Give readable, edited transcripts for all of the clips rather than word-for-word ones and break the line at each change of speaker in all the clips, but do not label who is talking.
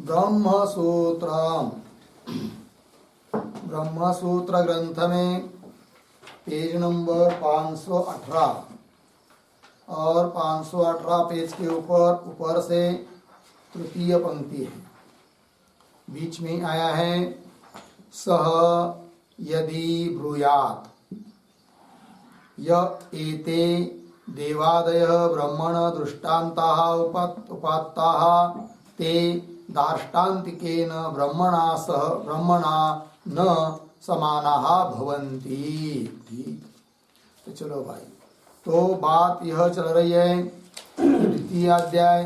ब्रह्मसूत्र ब्रह्मसूत्र ग्रंथ में page number 518 और 518 पेज के ऊपर से तृतीय पंक्ति है। बीच में आया है सह यदि ब्रूयात् य एते देवादयः ब्रह्मण दृष्टान्ताः उपात्ताः ते दार्ष्टान्तिकेन ब्रह्मणा सह ब्रह्मणा न समानाः भवन्ति। ठीक, तो चलो भाई, तो बात यह चल रही है द्वितीय अध्याय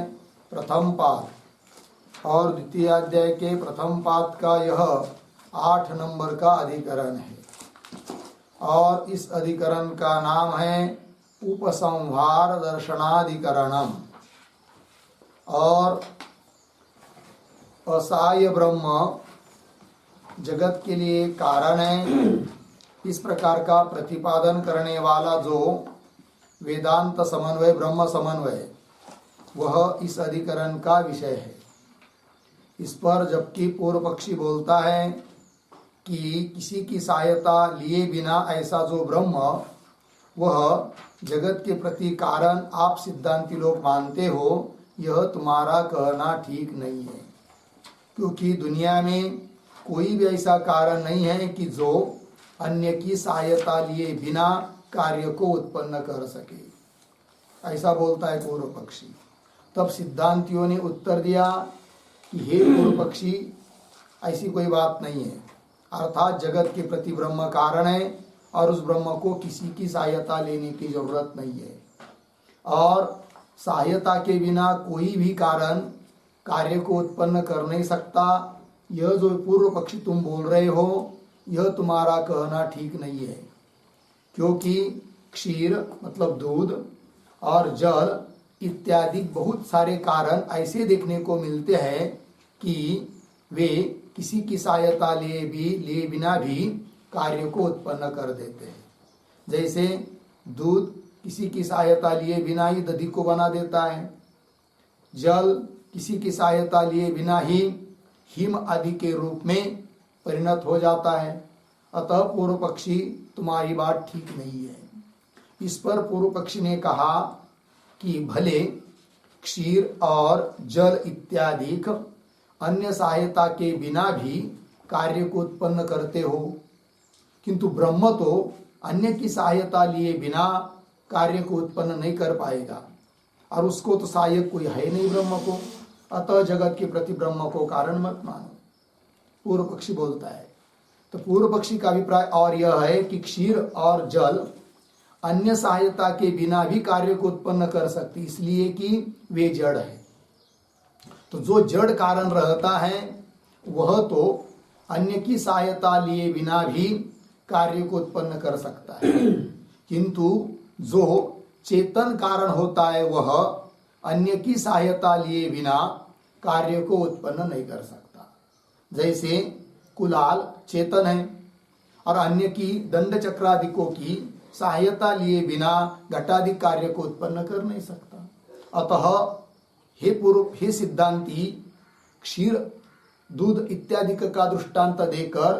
प्रथम पाद और द्वितीय अध्याय के प्रथम पाद का यह 8 नंबर का अधिकरण है और इस अधिकरण का नाम है उपसंहार दर्शनाधिकरणम। और असाय ब्रह्म जगत के लिए कारण है, इस प्रकार का प्रतिपादन करने वाला जो वेदांत समन्वय ब्रह्म समन्वय वह इस अधिकरण का विषय है। इस पर जबकि पूर्व पक्षी बोलता है कि किसी की सहायता लिए बिना ऐसा जो ब्रह्म वह जगत के प्रति कारण आप सिद्धांती लोग मानते हो, यह तुम्हारा कहना ठीक नहीं है, क्योंकि दुनिया में कोई भी ऐसा कारण नहीं है कि जो अन्य की सहायता लिए बिना कार्य को उत्पन्न कर सके। ऐसा बोलता है पूर्व पक्षी। तब सिद्धांतियों ने उत्तर दिया कि हे पूर्व पक्षी, ऐसी कोई बात नहीं है, अर्थात जगत के प्रति ब्रह्म कारण है और उस ब्रह्म को किसी की सहायता लेने की जरूरत नहीं है, और सहायता के बिना कोई भी कारण कार्य को उत्पन्न कर नहीं सकता। यह जो पूर्व पक्षी तुम बोल रहे हो, यह तुम्हारा कहना ठीक नहीं है, क्योंकि क्षीर मतलब दूध और जल इत्यादि बहुत सारे कारण ऐसे देखने को मिलते हैं कि वे किसी की सहायता लिए बिना भी कार्य को उत्पन्न कर देते हैं। जैसे दूध किसी की सहायता लिए बिना ही दही को बना देता है, जल किसी की सहायता लिए बिना ही हिम आदि के रूप में परिणत हो जाता है। अतः पूर्व पक्षी तुम्हारी बात ठीक नहीं है। इस पर पूर्व पक्षी ने कहा कि भले क्षीर और जल इत्यादि अन्य सहायता के बिना भी कार्य को उत्पन्न करते हो, किंतु ब्रह्म तो अन्य की सहायता लिए बिना कार्य को उत्पन्न नहीं कर पाएगा, और उसको तो सहायक कोई है नहीं ब्रह्म को। अतः जगत के प्रति ब्रह्म को कारण मत मानो, पूर्व पक्षी बोलता है। तो पूर्व पक्षी का अभिप्राय और यह है कि क्षीर और जल अन्य सहायता के बिना भी कार्य को उत्पन्न कर सकती, इसलिए कि वे जड़ है। तो जो जड़ कारण रहता है वह तो अन्य की सहायता लिए बिना भी कार्य को उत्पन्न कर सकता है, किंतु जो चेतन कारण होता है वह अन्य की सहायता लिए बिना कार्य को उत्पन्न नहीं कर सकता। जैसे कुलाल चेतन है और अन्य की दंड चक्रादिकों की सहायता लिए बिना घटादि कार्य को उत्पन्न कर नहीं सकता। अतः हे सिद्धांती, क्षीर दूध इत्यादि का दृष्टांत देकर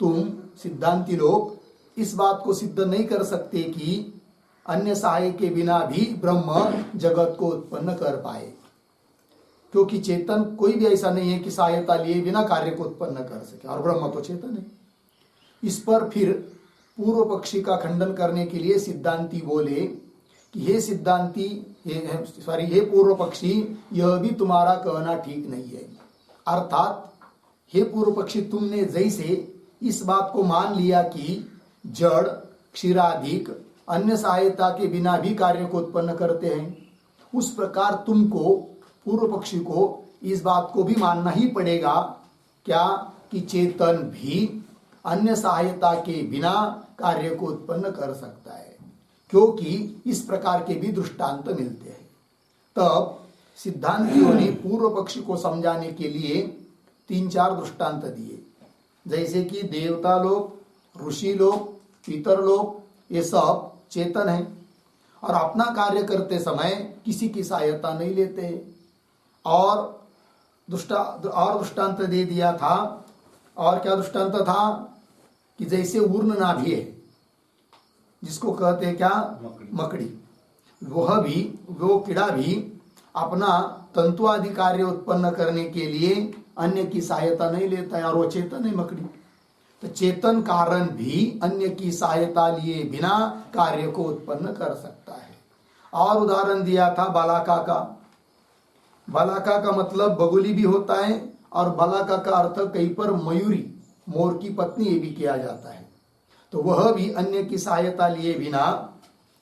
तुम सिद्धांती लोग इस बात को सिद्ध नहीं कर सकते कि अन्य सहाय के बिना भी ब्रह्म जगत को उत्पन्न कर पाए, क्योंकि चेतन कोई भी ऐसा नहीं है कि सहायता लिए बिना कार्य को उत्पन्न कर सके, और ब्रह्म तो चेतन है। इस पर फिर पूर्व पक्षी का खंडन करने के लिए सिद्धांती बोले कि हे सिद्धांती, हे पूर्व पक्षी, यह भी तुम्हारा कहना ठीक नहीं है। अर्थात हे पूर्व पक्षी, तुमने जैसे इस बात को मान लिया कि जड़ क्षीराधिक अन्य सहायता के बिना भी कार्य को उत्पन्न करते हैं, उस प्रकार तुमको पूर्व पक्षी को इस बात को भी मानना ही पड़ेगा क्या कि चेतन भी अन्य सहायता के बिना कार्य को उत्पन्न कर सकता है, क्योंकि इस प्रकार के भी दृष्टांत मिलते हैं। तब सिद्धांतियों ने पूर्व पक्षी को समझाने के लिए 3-4 दृष्टांत दिए, जैसे कि देवता लोग, ऋषि लोग, पितर लोग, ये सब चेतन है और अपना कार्य करते समय किसी की सहायता नहीं लेते, और और दृष्टांत दे दिया था। और क्या दृष्टांत था कि जैसे ऊर्ण नाभि है, जिसको कहते हैं क्या, मकड़ी, वो कीड़ा भी अपना तंतु आदि कार्य उत्पन्न करने के लिए अन्य की सहायता नहीं लेता है, और वो चेतन है मकड़ी। तो चेतन कारण भी अन्य की सहायता लिए बिना कार्य को उत्पन्न कर सकता है। और उदाहरण दिया था बालाका का। बालाका का मतलब बगुली भी होता है, और बालाका का अर्थ कहीं पर मयूरी, मोर की पत्नी, ये भी किया जाता है। तो वह भी अन्य की सहायता लिए बिना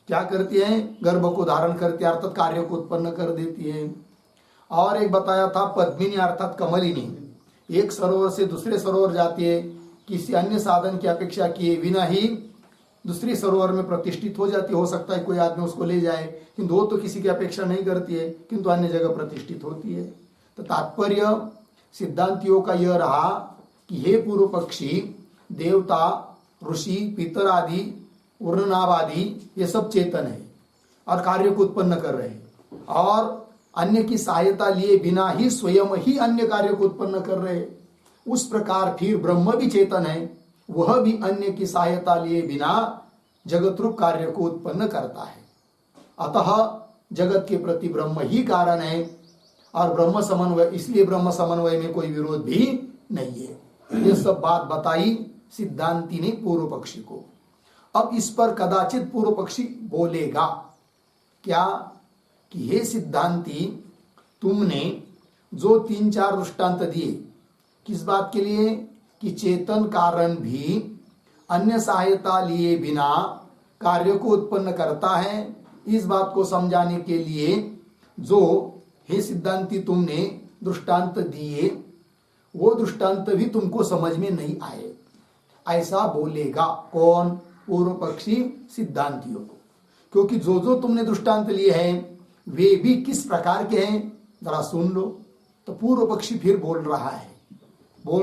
क्या करती है, गर्भ को धारण करती है, अर्थात कार्य को उत्पन्न कर देती है। और एक बताया था पद्मिनी अर्थात कमलिनी, एक सरोवर से दूसरे सरोवर जाती है, किसी अन्य साधन की अपेक्षा किए बिना ही दूसरी सरोवर में प्रतिष्ठित हो जाती। हो सकता है कोई आदमी उसको ले जाए, किंतु वो तो किसी की अपेक्षा नहीं करती है, किंतु अन्य जगह प्रतिष्ठित होती है। तो तात्पर्य सिद्धांतियों का यह रहा कि हे पूर्व पक्षी, देवता, ऋषि, पितर आदि, ऊर्णनाभ आदि ये सब चेतन है और कार्य को उत्पन्न कर रहे हैं, और अन्य की सहायता लिए बिना ही स्वयं ही अन्य कार्य को उत्पन्न कर रहे हैं। उस प्रकार फिर ब्रह्म भी चेतन है, वह भी अन्य की सहायता लिए बिना जगत रूप कार्य को उत्पन्न करता है। अतः जगत के प्रति ब्रह्म ही कारण है, और ब्रह्म समन्वय, इसलिए ब्रह्म समन्वय में कोई विरोध भी नहीं है। ये सब बात बताई सिद्धांति ने पूर्व पक्षी को। अब इस पर कदाचित पूर्व पक्षी बोलेगा क्या कि हे सिद्धांति, तुमने जो 3-4 दृष्टांत दिए, किस बात के लिए, कि चेतन कारण भी अन्य सहायता लिए बिना कार्य को उत्पन्न करता है, इस बात को समझाने के लिए जो हे सिद्धांति तुमने दृष्टांत दिए, वो दृष्टांत भी तुमको समझ में नहीं आए, ऐसा बोलेगा कौन, पूर्व पक्षी सिद्धांतियों को। क्योंकि जो जो तुमने दृष्टांत लिए हैं वे भी किस प्रकार के हैं जरा सुन लो। तो पूर्व पक्षी फिर बोल रहा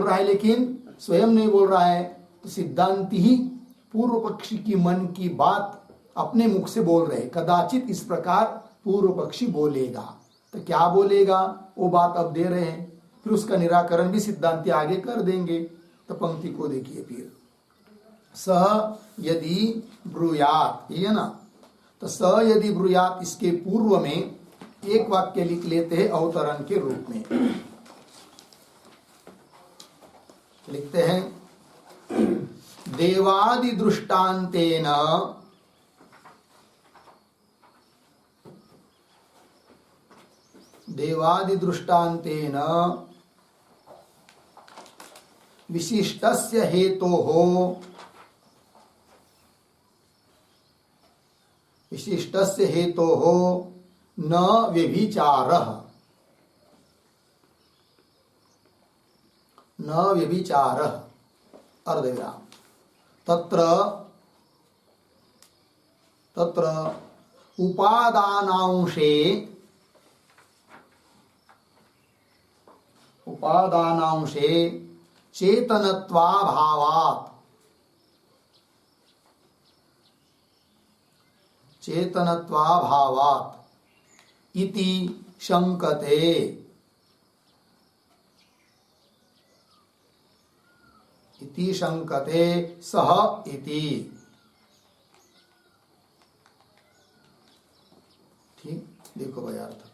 है लेकिन स्वयं नहीं बोल रहा है। तो सिद्धांति ही पूर्व पक्षी की मन की बात अपने मुख से बोल रहे। कदाचित इस प्रकार पूर्व पक्षी बोलेगा। तो क्या बोलेगा वो बात अब दे रहे हैं, फिर उसका निराकरण भी सिद्धांति आगे कर देंगे। तो पंक्ति को देखिए फिर, सह यदि ब्रूयात, ये है ना, तो स यदि ब्रूयात इसके पूर्व में एक वाक्य लिख लेते हैं अवतरण के रूप में। लिखते हैं देवादि दृष्टांतेन विशिष्टस्य हेतोः न व्यभिचारः अर्धविराम तत्र उपादानांशे चेतनत्वाभावात् इति शंकते सह इति। ठीक, देखो भाई अर्थ।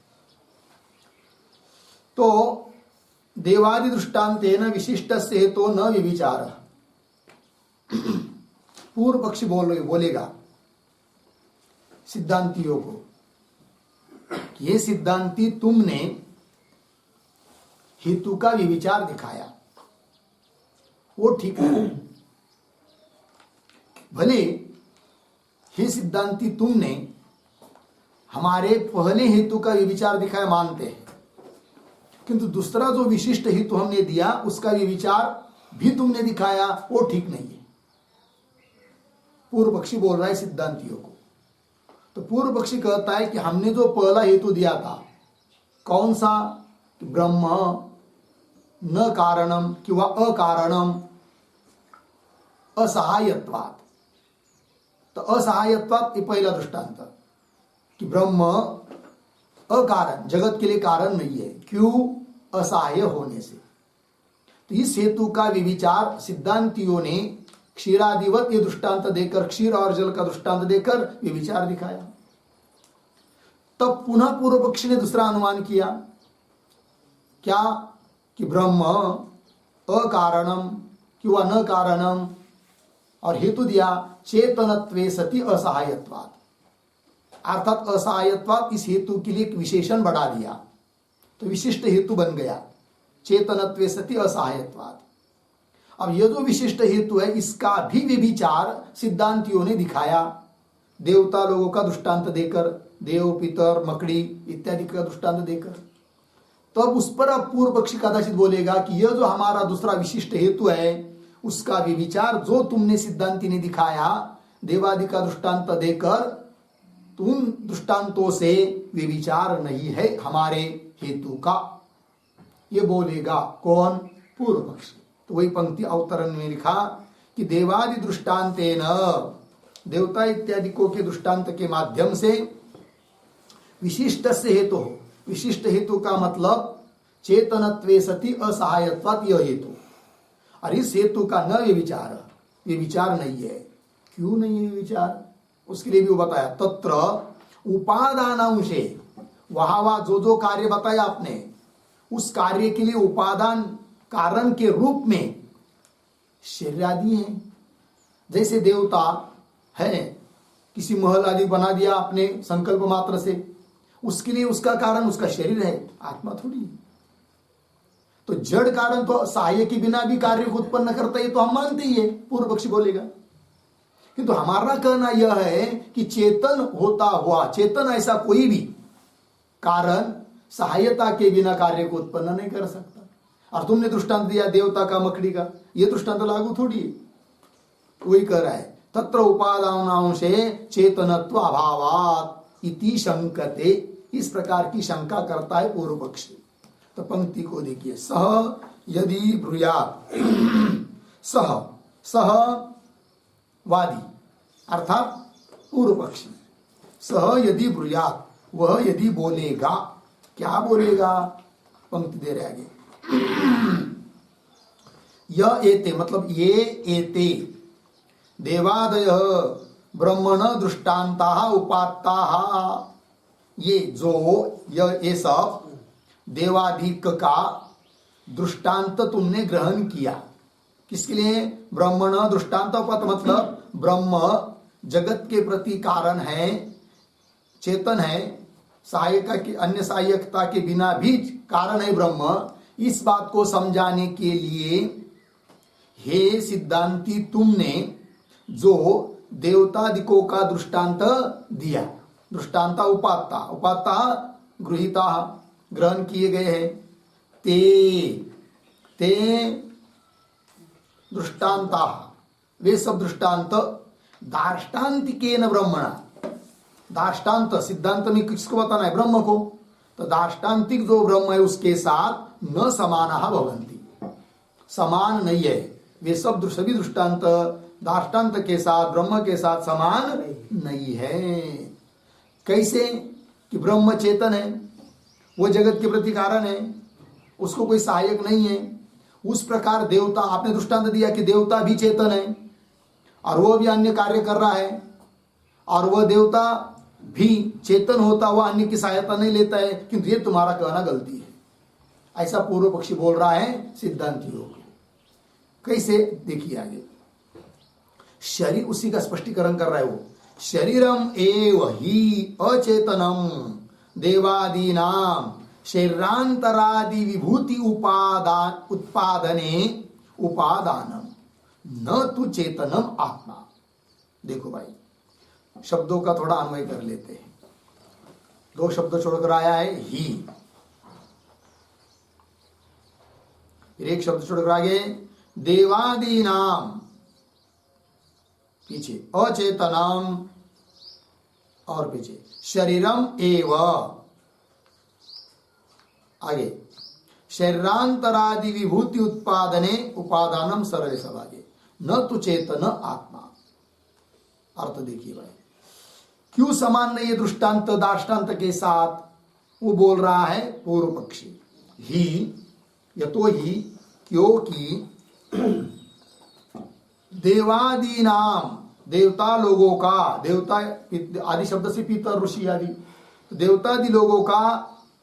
तो देवादि दृष्टांतेन विशिष्टस्य हेतो न व्यभिचारः। पूर्व पक्षी बोलेगा सिद्धांतियों को, ये सिद्धांति तुमने हेतु का व्यभिचार दिखाया, वो ठीक है। भले हे सिद्धांति तुमने हमारे पहले हेतु का व्यभिचार दिखाया, मानते हैं, किंतु दूसरा जो विशिष्ट हेतु हमने दिया उसका व्यभिचार भी तुमने दिखाया, वो ठीक नहीं है। पूर्व पक्षी बोल रहा है सिद्धांतियों को। तो पूर्व पक्षी कहता है कि हमने जो पहला हेतु दिया था, कौन सा, ब्रह्म न कारणम किंवा अकारणम असहायत्वात्। तो असहायत्वात् ये पहला दृष्टांत कि ब्रह्म अकारण, जगत के लिए कारण नहीं है। क्यों? असहाय होने से। तो इस हेतु का विविचार सिद्धांतियों ने क्षीरादिवत ये दृष्टांत देकर, क्षीर और जल का दृष्टांत देकर विविचार दिखाया। तब पुनः पूर्व पक्षी ने दूसरा अनुमान किया, क्या कि ब्रह्म अकारणम किंवा न कारणम, और हेतु दिया चेतनत्वे सति असहायत्वात्, अर्थात असहायत्वात् इस हेतु के लिए एक विशेषण बढ़ा दिया, तो विशिष्ट हेतु बन गया चेतनत्वे सति असहायत्वात्। अब यह जो विशिष्ट हेतु है इसका भी विचार सिद्धांतियों ने दिखाया, देवता लोगों का दृष्टांत देकर, देव पितर मकड़ी इत्यादि का दृष्टांत देकर। तो अब उस पर अब पूर्व पक्षी कदाचित बोलेगा कि यह जो हमारा दूसरा विशिष्ट हेतु है उसका विचार जो तुमने सिद्धांति ने दिखाया देवादि का दृष्टांत देकर, तुम दृष्टांतों से विचार नहीं है हमारे हेतु का, ये बोलेगा कौन? पूर्व पक्षी। तो वही पंक्ति अवतरण में लिखा कि देवादि दृष्टांतेन, देवता इत्यादि को के दृष्टांत के माध्यम से विशिष्ट से हेतु, विशिष्ट हेतु का मतलब चेतनत्वे सति असहायत्वात् यह हेतु, और इस हेतु का न ये विचार नहीं है। क्यों नहीं है विचार? उसके लिए भी वो बताया, तत्र उपादानांशे, वहां जो कार्य बताया आपने उस कार्य के लिए उपादान कारण के रूप में शरीर आदि है। जैसे देवता है, किसी महल आदि बना दिया आपने संकल्प मात्र से, उसके लिए उसका कारण उसका शरीर है, आत्मा थोड़ी। तो जड़ कारण तो सहाय के बिना भी कार्य को उत्पन्न करता है, तो हम मानते ही है, पूर्व पक्षी बोलेगा। किंतु हमारा कहना यह है कि चेतन होता हुआ, चेतन ऐसा कोई भी कारण सहायता के बिना कार्य को उत्पन्न नहीं कर सकता। और तुमने दृष्टांत दिया देवता का मकड़ी का, यह दृष्टांत लागू थोड़ी है। वही कह रहा है, तत्र उपादानांशे चेतनत्व अभावात् इति शंकते, इस प्रकार की शंका करता है पूर्व पक्षी। तो पंक्ति को देखिए, सह यदि ब्रूयात्, सह वादी अर्थात पूर्व पक्षी, सह यदि ब्रूयात्, वह यदि बोलेगा, क्या बोलेगा? पंक्ति दे रहे आगे, यह एते मतलब ये एते देवादय ब्रह्मण दृष्टांता उपात्ता, ये जो ये सब देवाधिक का दृष्टांत तुमने ग्रहण किया, किसके लिए? ब्रह्मण दृष्टांत उपात्त मतलब ब्रह्म जगत के प्रति कारण है, चेतन है, सहायता की अन्य सहायकता के बिना भी कारण है ब्रह्म। इस बात को समझाने के लिए हे सिद्धांती तुमने जो देवतादिकों का दृष्टांत दिया, दृष्टांता उपात्ता, उपात्ता गृहीता ग्रहण किए गए हैं, ते दृष्टांता, वे सब दृष्टांत दार्ष्टान्तिकेन ब्रह्मणा, दार्ष्टान्त सिद्धांत में किसको बताना है? ब्रह्म को। तो दार्ष्टान्तिक जो ब्रह्म है उसके साथ न समानः भवन्ति, समान नहीं है। वे सब सभी दृष्टांत दार्ष्टान्त के साथ, ब्रह्म के साथ समान नहीं है। कैसे? कि ब्रह्म चेतन है, वो जगत के प्रति कारण है, उसको कोई सहायक नहीं है। उस प्रकार देवता, आपने दृष्टांत दिया कि देवता भी चेतन है और वो भी अन्य कार्य कर रहा है, और वह देवता भी चेतन होता हुआ अन्य की सहायता नहीं लेता है, किंतु ये तुम्हारा कहना गलती है, ऐसा पूर्व पक्षी बोल रहा है सिद्धांति लोग। कैसे? देखिए आगे, शरीर, उसी का स्पष्टीकरण कर रहा है वो, शरीरम एव ही अचेतनम देवादीनाम शरीरांतरादि विभूति उत्पादने उपादानम न तु चेतनम आत्मा। देखो भाई, शब्दों का थोड़ा अन्वय कर लेते हैं। दो शब्द छोड़कर आया है ही, फिर एक शब्द छोड़कर आगे देवादीनाम, पीछे अचेतनम, और पीछे शरीरम एव, आगे शरीरांतरादि विभूति उत्पादने उपादानम, सरल सब आगे, न तो चेतन आत्मा। अर्थ देखिए भाई, क्यों समान नहीं है दृष्टांत दार्ष्टान्त के साथ? वो बोल रहा है पूर्व पक्षी, ही, यतो ही, क्योंकि देवादि नाम, देवता लोगों का, देवता आदि शब्द से पितर ऋषि आदि, देवतादि लोगों का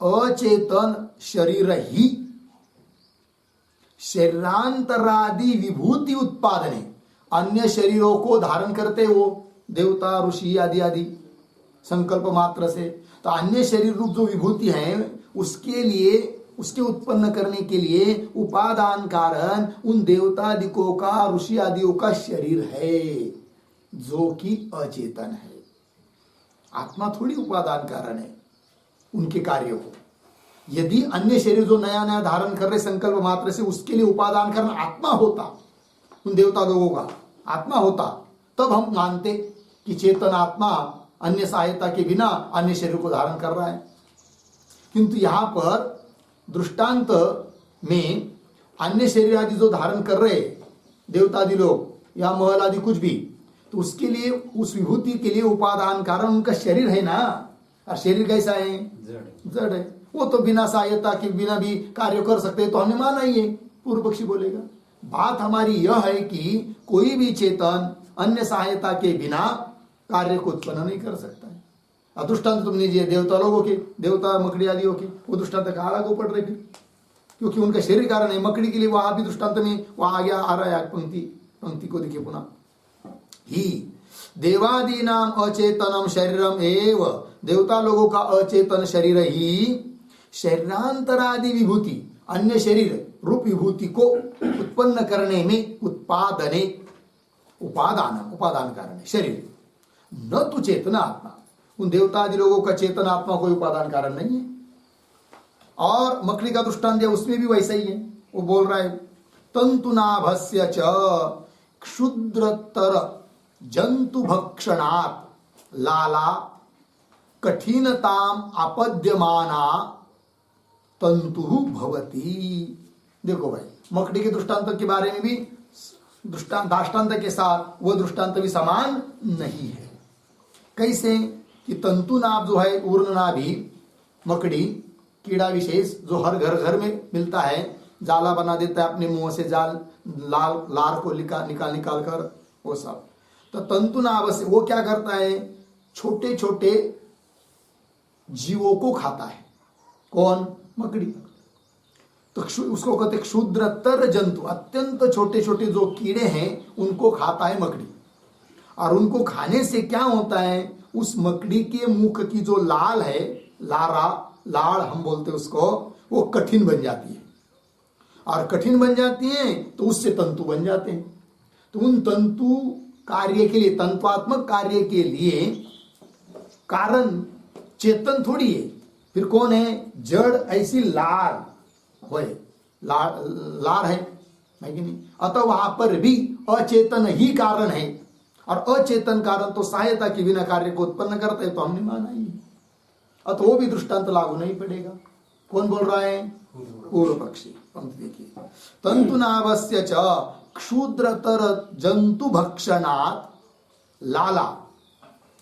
अचेतन शरीर ही शरीरांतरादि विभूति उत्पादने, अन्य शरीरों को धारण करते हो देवता ऋषि आदि आदि संकल्प मात्र से, तो अन्य शरीर रूप जो विभूति है उसके लिए, उसके उत्पन्न करने के लिए उपादान कारण उन देवतादिकों का, ऋषि आदियों का शरीर है जो कि अचेतन है। आत्मा थोड़ी उपादान कारण है उनके कार्यों को। यदि अन्य शरीर जो नया नया धारण कर रहे संकल्प मात्र से, उसके लिए उपादान कारण आत्मा होता, उन देवता लोगों का आत्मा होता, तब हम मानते कि चेतन आत्मा अन्य सहायता के बिना अन्य शरीर को धारण कर रहा है। किंतु यहां पर दृष्टांत में अन्य शरीर आदि जो धारण कर रहे देवतादि लोग या महल आदि कुछ भी, तो उसके लिए, उस विभूति के लिए उपादान कारण उनका शरीर है ना। और शरीर कैसा है? जड़ है। वो तो बिना सहायता के बिना भी कार्य कर सकते हैं, तो हमने माना ही है, पूर्व पक्षी बोलेगा। बात हमारी यह है कि कोई भी चेतन अन्य सहायता के बिना कार्य को उत्पन्न नहीं कर सकता है। दृष्टांत तुम लीजिए देवता लोगों के, देवता मकड़ी आदियों के, वो दृष्टांत कहाँ लागू पड़ रहे फिर, क्योंकि उनका शरीर कारण है। मकड़ी के लिए वहां भी दृष्टांत में वहां आगे आ रहा है, पंक्ति को देखिए पुनः, ही देवादि नाम अचेतनम शरीरम एव, देवता लोगों का अचेतन शरीर ही शरीरांतरादि विभूति, अन्य शरीर रूप विभूति को उत्पन्न करने में उत्पादने, उपादान कारण है शरीर, न तो चेतना आत्मा। उन देवतादि लोगों का चेतन आत्मा कोई उपादान कारण नहीं है। और मकड़ी का दृष्टांत है, उसमें भी वैसा ही है। वो बोल रहा है तंतुनाभस्य च क्षुद्रतर जंतु भक्षणात् लाला कठिनताम आपद्यमाना तंतु भवती। देखो भाई, मकड़ी के दृष्टांत के बारे में भी दृष्टांत के साथ वो दृष्टांत भी समान नहीं है। कैसे कि तंतुनाभ जो है, ऊर्णनाभि मकड़ी, कीड़ा विशेष जो हर घर में मिलता है, जाला बना देता है अपने मुंह से, जाल लार को निकाल कर वो सब। तो तंतुनाभ से वो क्या करता है, छोटे छोटे जीवों को खाता है। कौन? मकड़ी। तो उसको कहते क्षुद्रतर जंतु, अत्यंत छोटे छोटे जो कीड़े हैं उनको खाता है मकड़ी। और उनको खाने से क्या होता है, उस मकड़ी के मुख की जो लाल है, लाड़ हम बोलते उसको, वो कठिन बन जाती है। और कठिन बन जाती है तो उससे तंतु बन जाते हैं। तो उन तंतु कार्य के लिए, तंत्वात्मक कार्य के लिए कारण चेतन थोड़ी है, फिर कौन है? जड़ ऐसी लार है कि नहीं? अतः वहां पर भी अचेतन ही कारण है, और अचेतन कारण तो सहायता के बिना कार्य को उत्पन्न करते हैं, तो हमने माना ही। अतः वो भी दृष्टांत लागू नहीं पड़ेगा। कौन बोल रहा है? पूर्व पक्षी। पंक्ति देखिए, तंतुनाभस्य च क्षुद्रतर जंतु भक्षणात् लाला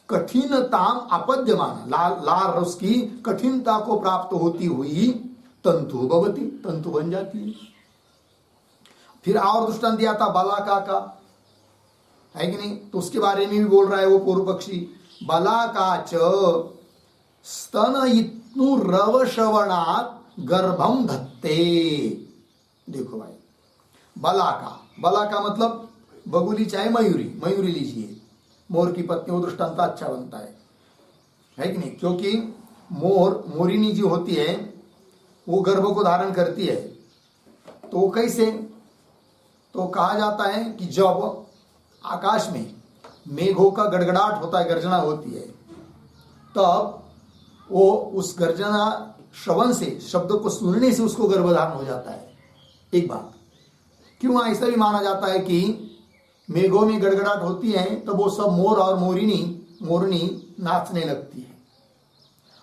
कठिनताम आपद्यमान, लार उसकी कठिनता को प्राप्त होती हुई तंतु भवती, तंतु बन जाती है। फिर और दृष्टांत दिया था बलाका का, है कि नहीं? तो उसके बारे में भी बोल रहा है वो पूर्व पक्षी, बलाका च स्तनयित्नु रवश्रवणात् गर्भम धत्ते। देखो भाई, बलाका मतलब बगुली चाहे मयूरी लीजिए, मोर की पत्नी, वो दृष्टांत अच्छा बनता है कि नहीं? क्योंकि मोरिनी जो होती है वो गर्भ को धारण करती है। तो कैसे? तो कहा जाता है कि जब आकाश में मेघों का गड़गड़ाहट होता है, गर्जना होती है, तब वो उस गर्जना श्रवण से, शब्द को सुनने से उसको गर्भधारण हो जाता है। एक बात क्यों ऐसा भी माना जाता है कि मेघों में गड़गड़ाहट होती है तब वो सब मोर और मोरनी नाचने लगती है,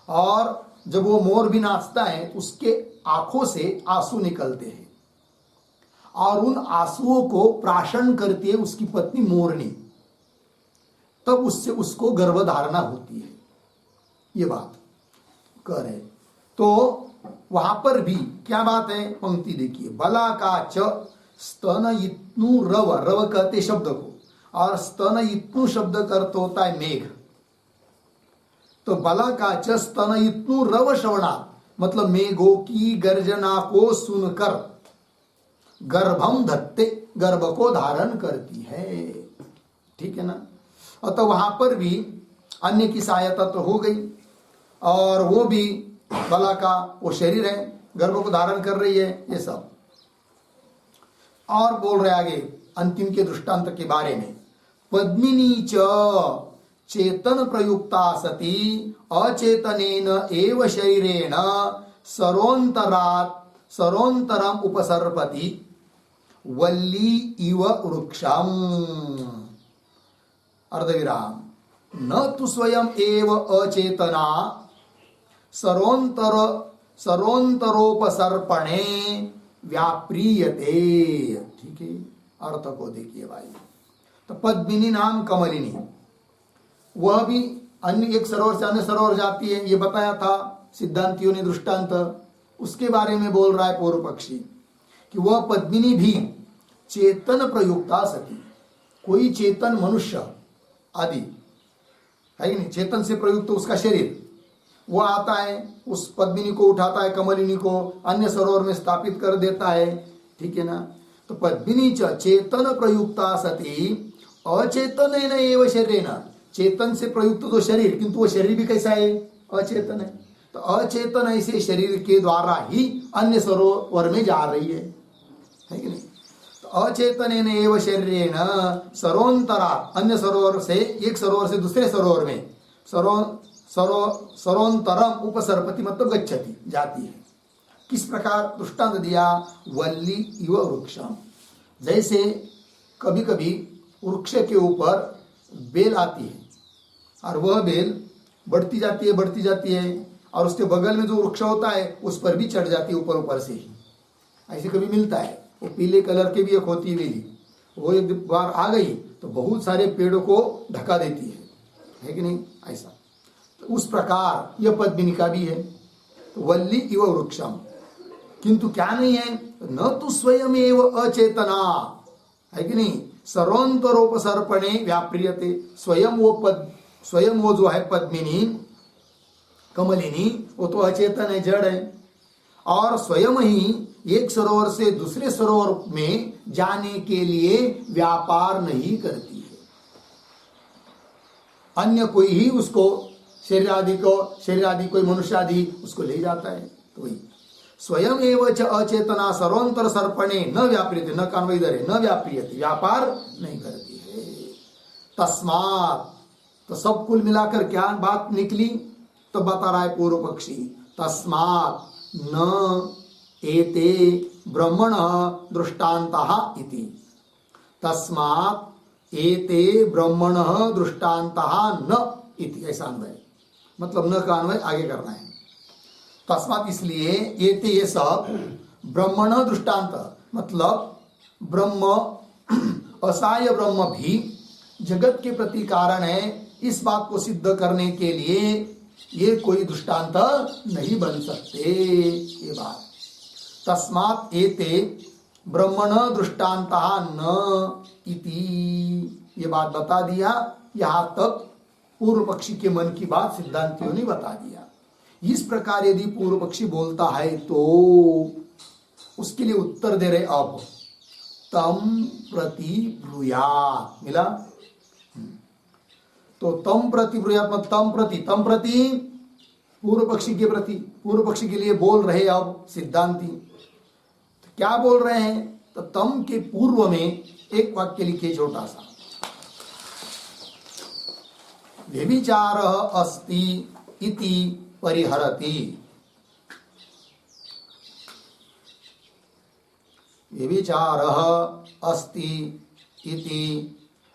और जब वो मोर भी नाचता है तो उसके आंखों से आंसू निकलते हैं, और उन आंसुओं को प्राशन करती है उसकी पत्नी मोरनी, तब उससे उसको गर्भधारणा होती है। ये बात कह रहे। तो वहां पर भी क्या बात है, पंक्ति देखिए, बला का च स्तन इत्नु रव, रव कहते शब्द को, और स्तन इत्नु शब्द करते होता है मेघ। तो बला का च स्तन इत्नु रव श्रवणा, मतलब मेघों की गर्जना को सुनकर गर्भम धत्ते, गर्भ को धारण करती है। ठीक है ना। तो वहां पर भी अन्य की सहायता तो हो गई, और वो भी बला का वो शरीर है, गर्भ को धारण कर रही है, ये सब। और बोल रहे आगे अंतिम के दृष्टांत के बारे में, पद्मिनी च चेतन प्रयुक्ता सती अचेतनेन एव शरीरेण सरोन्तरम उपसर्पति वल्ली इव वृक्षम। अर्धविराम, न तु स्वयं एव अचेतना सरोन्तरोपसर्पणे व्याप्रियते। ठीक है, अर्थ को देखिए भाई। तो पद्मिनी नाम कमलिनी, वह भी अन्य एक सरोवर से अन्य सरोवर जाती है, ये बताया था सिद्धांतियों ने दृष्टांत। उसके बारे में बोल रहा है पूर्व पक्षी कि वह पद्मिनी भी चेतन प्रयुक्ता सती, कोई चेतन मनुष्य आदि है कि नहीं, चेतन से प्रयुक्त उसका शरीर, वो आता है, उस पद्मिनी को उठाता है, कमलिनी को अन्य सरोवर में स्थापित कर देता है। ठीक है ना। तो पद्मिनी चेतन प्रयुक्ता सती अचेतन एव शरीरेण, चेतन से प्रयुक्त तो शरीर, किंतु वो शरीर भी कैसा है, अचेतन है। तो अचेतन ऐसे शरीर के द्वारा ही अन्य सरोवर में जा रही है कि नहीं। तो अचेतन एव शरीरेण सरोन्तरा, अन्य सरोवर से, एक सरोवर से दूसरे सरोवर में सरोन्तरम उपसर्पति, मतलब गच्छति, जाती है। किस प्रकार दृष्टांत दिया, वल्ली इव वृक्षम, जैसे कभी कभी वृक्ष के ऊपर बेल आती है और वह बेल बढ़ती जाती है और उसके बगल में जो वृक्ष होता है उस पर भी चढ़ जाती है, ऊपर से ही। ऐसे कभी मिलता है, वो पीले कलर के भी एक होती है बेली, वो एक बार आ गई तो बहुत सारे पेड़ों को ढका देती है कि नहीं, ऐसा। तो उस प्रकार यह पद्मिनी का भी है। तो वल्ली इव वृक्षम, किंतु क्या नहीं है, न तो स्वयं एव अचेतना, है कि नहीं, सरोन्तरोपसर्पणे व्याप्रियते, स्वयं वो जो है पद्मिनी कमलिनी, वो तो अचेतन है, जड़ है, और स्वयं ही एक सरोवर से दूसरे सरोवर में जाने के लिए व्यापार नहीं करती है। अन्य कोई ही उसको शरीर आदि कोई मनुष्य आदि उसको ले जाता है। तो वही स्वयं एवं अचेतना सरोन्तर सर्पणे न व्याप्रियते, न कान्वय इधर है, न व्याप्रियते, व्यापार नहीं करती है। तस्मात्, तो सब कुल मिलाकर क्या बात निकली, तो बता रहा है पूर्व पक्षी, तस्मात् न एते ब्रह्मण दृष्टान्तः इति, तस्मात् एते ब्रह्मण दृष्टान्तः न इति, ऐसा अन्वय, मतलब न का अन्वय आगे करना है। तस्मात् इसलिए, एते ये सब ब्रह्मण दृष्टांत, मतलब ब्रह्म, असाय ब्रह्म भी जगत के प्रति कारण है, इस बात को सिद्ध करने के लिए ये कोई दृष्टांत नहीं बन सकते, ये बात। तस्मात् एते ब्रह्मण दृष्टान्तः न इति, ये बात बता दिया। यहां तक पूर्व पक्षी के मन की बात सिद्धांतियों ने बता दिया। इस प्रकार यदि पूर्व पक्षी बोलता है तो उसके लिए उत्तर दे रहे, अब तम प्रति ब्रूयात्, मिला। तो तम प्रति ब्रूयात्, मतलब तम प्रति पूर्व पक्षी के प्रति, पूर्व पक्षी के लिए बोल रहे अब सिद्धांती। तो क्या बोल रहे हैं, तो तम के पूर्व में एक वाक्य लिखे छोटा सा, व्यभिचारः अस्ति इति परिहरति, व्यभिचारः अस्ति इति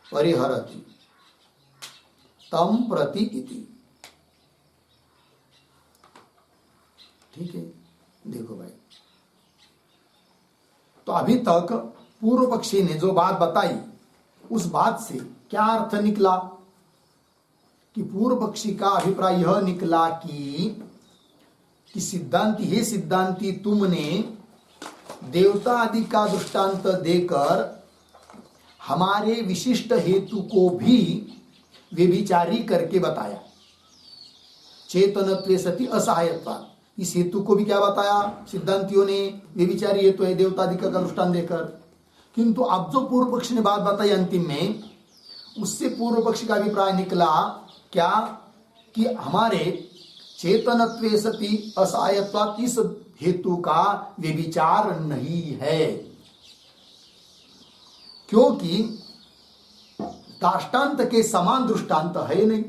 परिहरति, तम प्रति इति। ठीक है, देखो भाई, तो अभी तक पूर्व पक्षी ने जो बात बताई, उस बात से क्या अर्थ निकला कि पूर्व पक्षी का अभिप्राय यह निकला कि कि सिद्धांती, हे सिद्धांती, तुमने देवता आदि का दृष्टांत देकर हमारे विशिष्ट हेतु को भी व्यभिचारी करके बताया। चेतनत्वे सति असहायत्वा, इस हेतु को भी क्या बताया सिद्धांतियों ने, व्यभिचारी हेतु है देवता आदि का दृष्टांत देकर। किंतु अब जो पूर्व पक्ष ने बात बताई अंतिम में, उससे पूर्व पक्ष का अभिप्राय निकला क्या कि हमारे चेतनत्वे सति असहायत्वा, इस हेतु का व्यभिचार नहीं है, क्योंकि दृष्टांत के समान दृष्टांत है नहीं।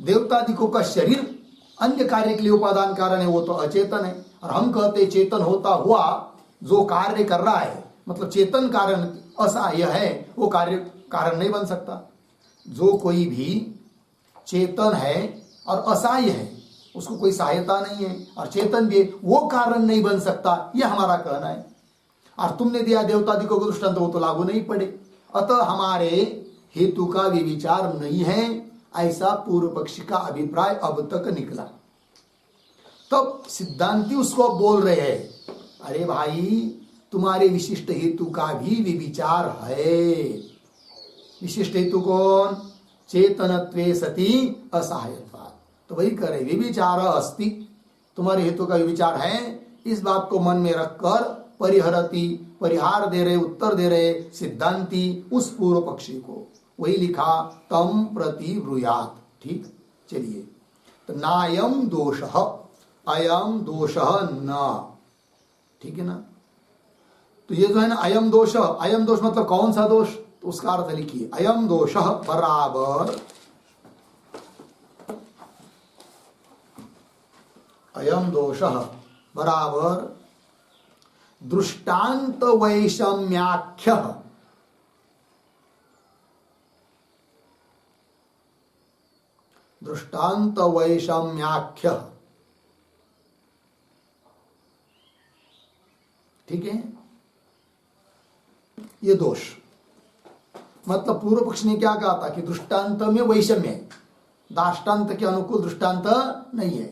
देवतादिकों का शरीर अन्य कार्य के लिए उपादान कारण है, वो तो अचेतन है। और हम कहते चेतन होता हुआ जो कार्य कर रहा है, मतलब चेतन कारण असहाय है, वो कार्य कारण नहीं बन सकता। जो कोई भी चेतन है और असहाय है, उसको कोई सहायता नहीं है, और चेतन भी वो कारण नहीं बन सकता, यह हमारा कहना है। और तुमने दिया देवतादिकों को दृष्टांत, वो तो लागू नहीं पड़े। अतः हमारे हेतु का विचार नहीं है, ऐसा पूर्व पक्षी का अभिप्राय अब तक निकला। तब सिद्धांती उसको बोल रहे हैं, अरे भाई तुम्हारे विशिष्ट हेतु का भी विचार है। विशिष्ट हेतु कौन? चेतनत्वे सति असहायत्वात्। तो वही करे विचार अस्ति, तुम्हारे हेतु का विचार है। इस बात को मन में रखकर परिहरति, परिहार दे रहे, उत्तर दे रहे सिद्धांती उस पूर्व पक्षी को। वही लिखा तम प्रति ब्रूयात। ठीक, चलिए। तो नायम दोष अयम दोष न, ठीक है ना। तो ये जो है ना अयम दोष मतलब कौन सा दोष, तो उसका अर्थ लिखिए। अयम दोष बराबर, अयम दोष बराबर दृष्टांत वैषम्याख्य, दृष्टांत वैषम्याख्य, ठीक है। ये दोष मतलब पूर्व पक्ष ने क्या कहा था कि दृष्टांत में वैषम्य है, दाष्टांत के अनुकूल दृष्टांत नहीं है।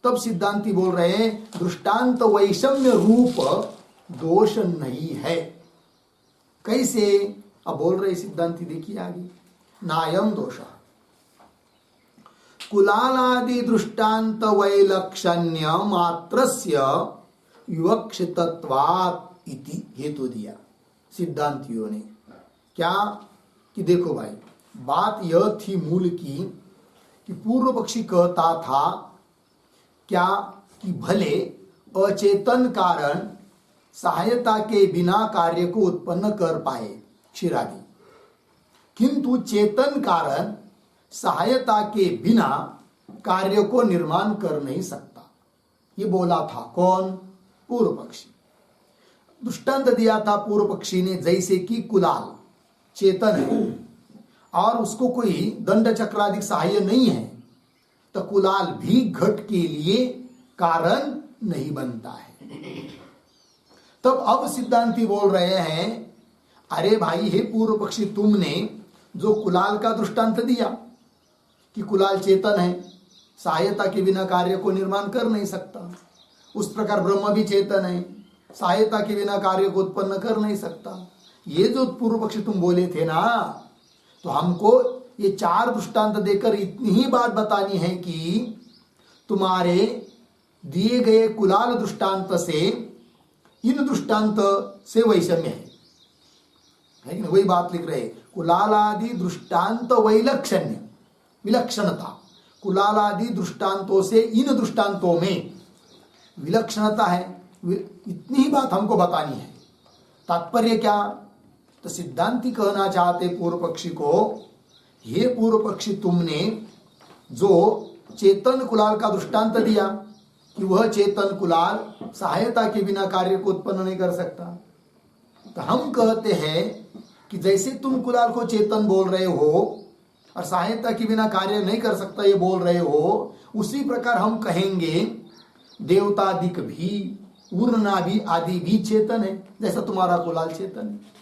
तब सिद्धांती बोल रहे हैं दृष्टांत वैषम्य रूप दोष नहीं है। कैसे? अब बोल रहे सिद्धांती, देखिए आगे। नायम दोष कुलालादि दृष्टांत वैलक्षण्य मात्रस्य विवक्षितत्वात् इति हेतु दिया सिद्धांतियों ने। क्या कि देखो भाई, बात यह थी मूल की कि पूर्व पक्षी कहता था क्या कि भले अचेतन कारण सहायता के बिना कार्य को उत्पन्न कर पाए क्षीरादि, किंतु चेतन कारण सहायता के बिना कार्य को निर्माण कर नहीं सकता। ये बोला था कौन? पूर्व पक्षी। दृष्टांत दिया था पूर्व पक्षी ने, जैसे कि कुलाल चेतन है और उसको कोई दंड चक्रादि सहाय नहीं है, तो कुलाल भी घट के लिए कारण नहीं बनता है। तब अब सिद्धांती बोल रहे हैं, अरे भाई हे पूर्व पक्षी, तुमने जो कुलाल का दृष्टांत दिया कि कुलाल चेतन है, सहायता के बिना कार्य को निर्माण कर नहीं सकता, उस प्रकार ब्रह्म भी चेतन है, सहायता के बिना कार्य को उत्पन्न कर नहीं सकता। ये जो पूर्व पक्षी तुम बोले थे ना, तो हमको ये चार दृष्टांत देकर इतनी ही बात बतानी है कि तुम्हारे दिए गए कुलाल दृष्टांत से इन दृष्टांत से वैषम्य है कि नहीं? वही बात लिख रहे, कुलालादि दृष्टांत वैलक्षण्य, विलक्षणता। कुलालादि दृष्टांतों से इन दृष्टांतों में विलक्षणता है, इतनी ही बात हमको बतानी है। तात्पर्य क्या? तो सिद्धांती कहना चाहते पूर्व पक्षी को, हे पूर्व पक्षी, तुमने जो चेतन कुलाल का दृष्टांत दिया कि वह चेतन कुलाल सहायता के बिना कार्य को उत्पन्न नहीं कर सकता, तो हम कहते हैं कि जैसे तुम कुलाल को चेतन बोल रहे हो और सहायता के बिना कार्य नहीं कर सकता ये बोल रहे हो, उसी प्रकार हम कहेंगे देवतादिक भी, ऊर्नाभि आदि भी चेतन है, जैसा तुम्हारा कुलाल चेतन है।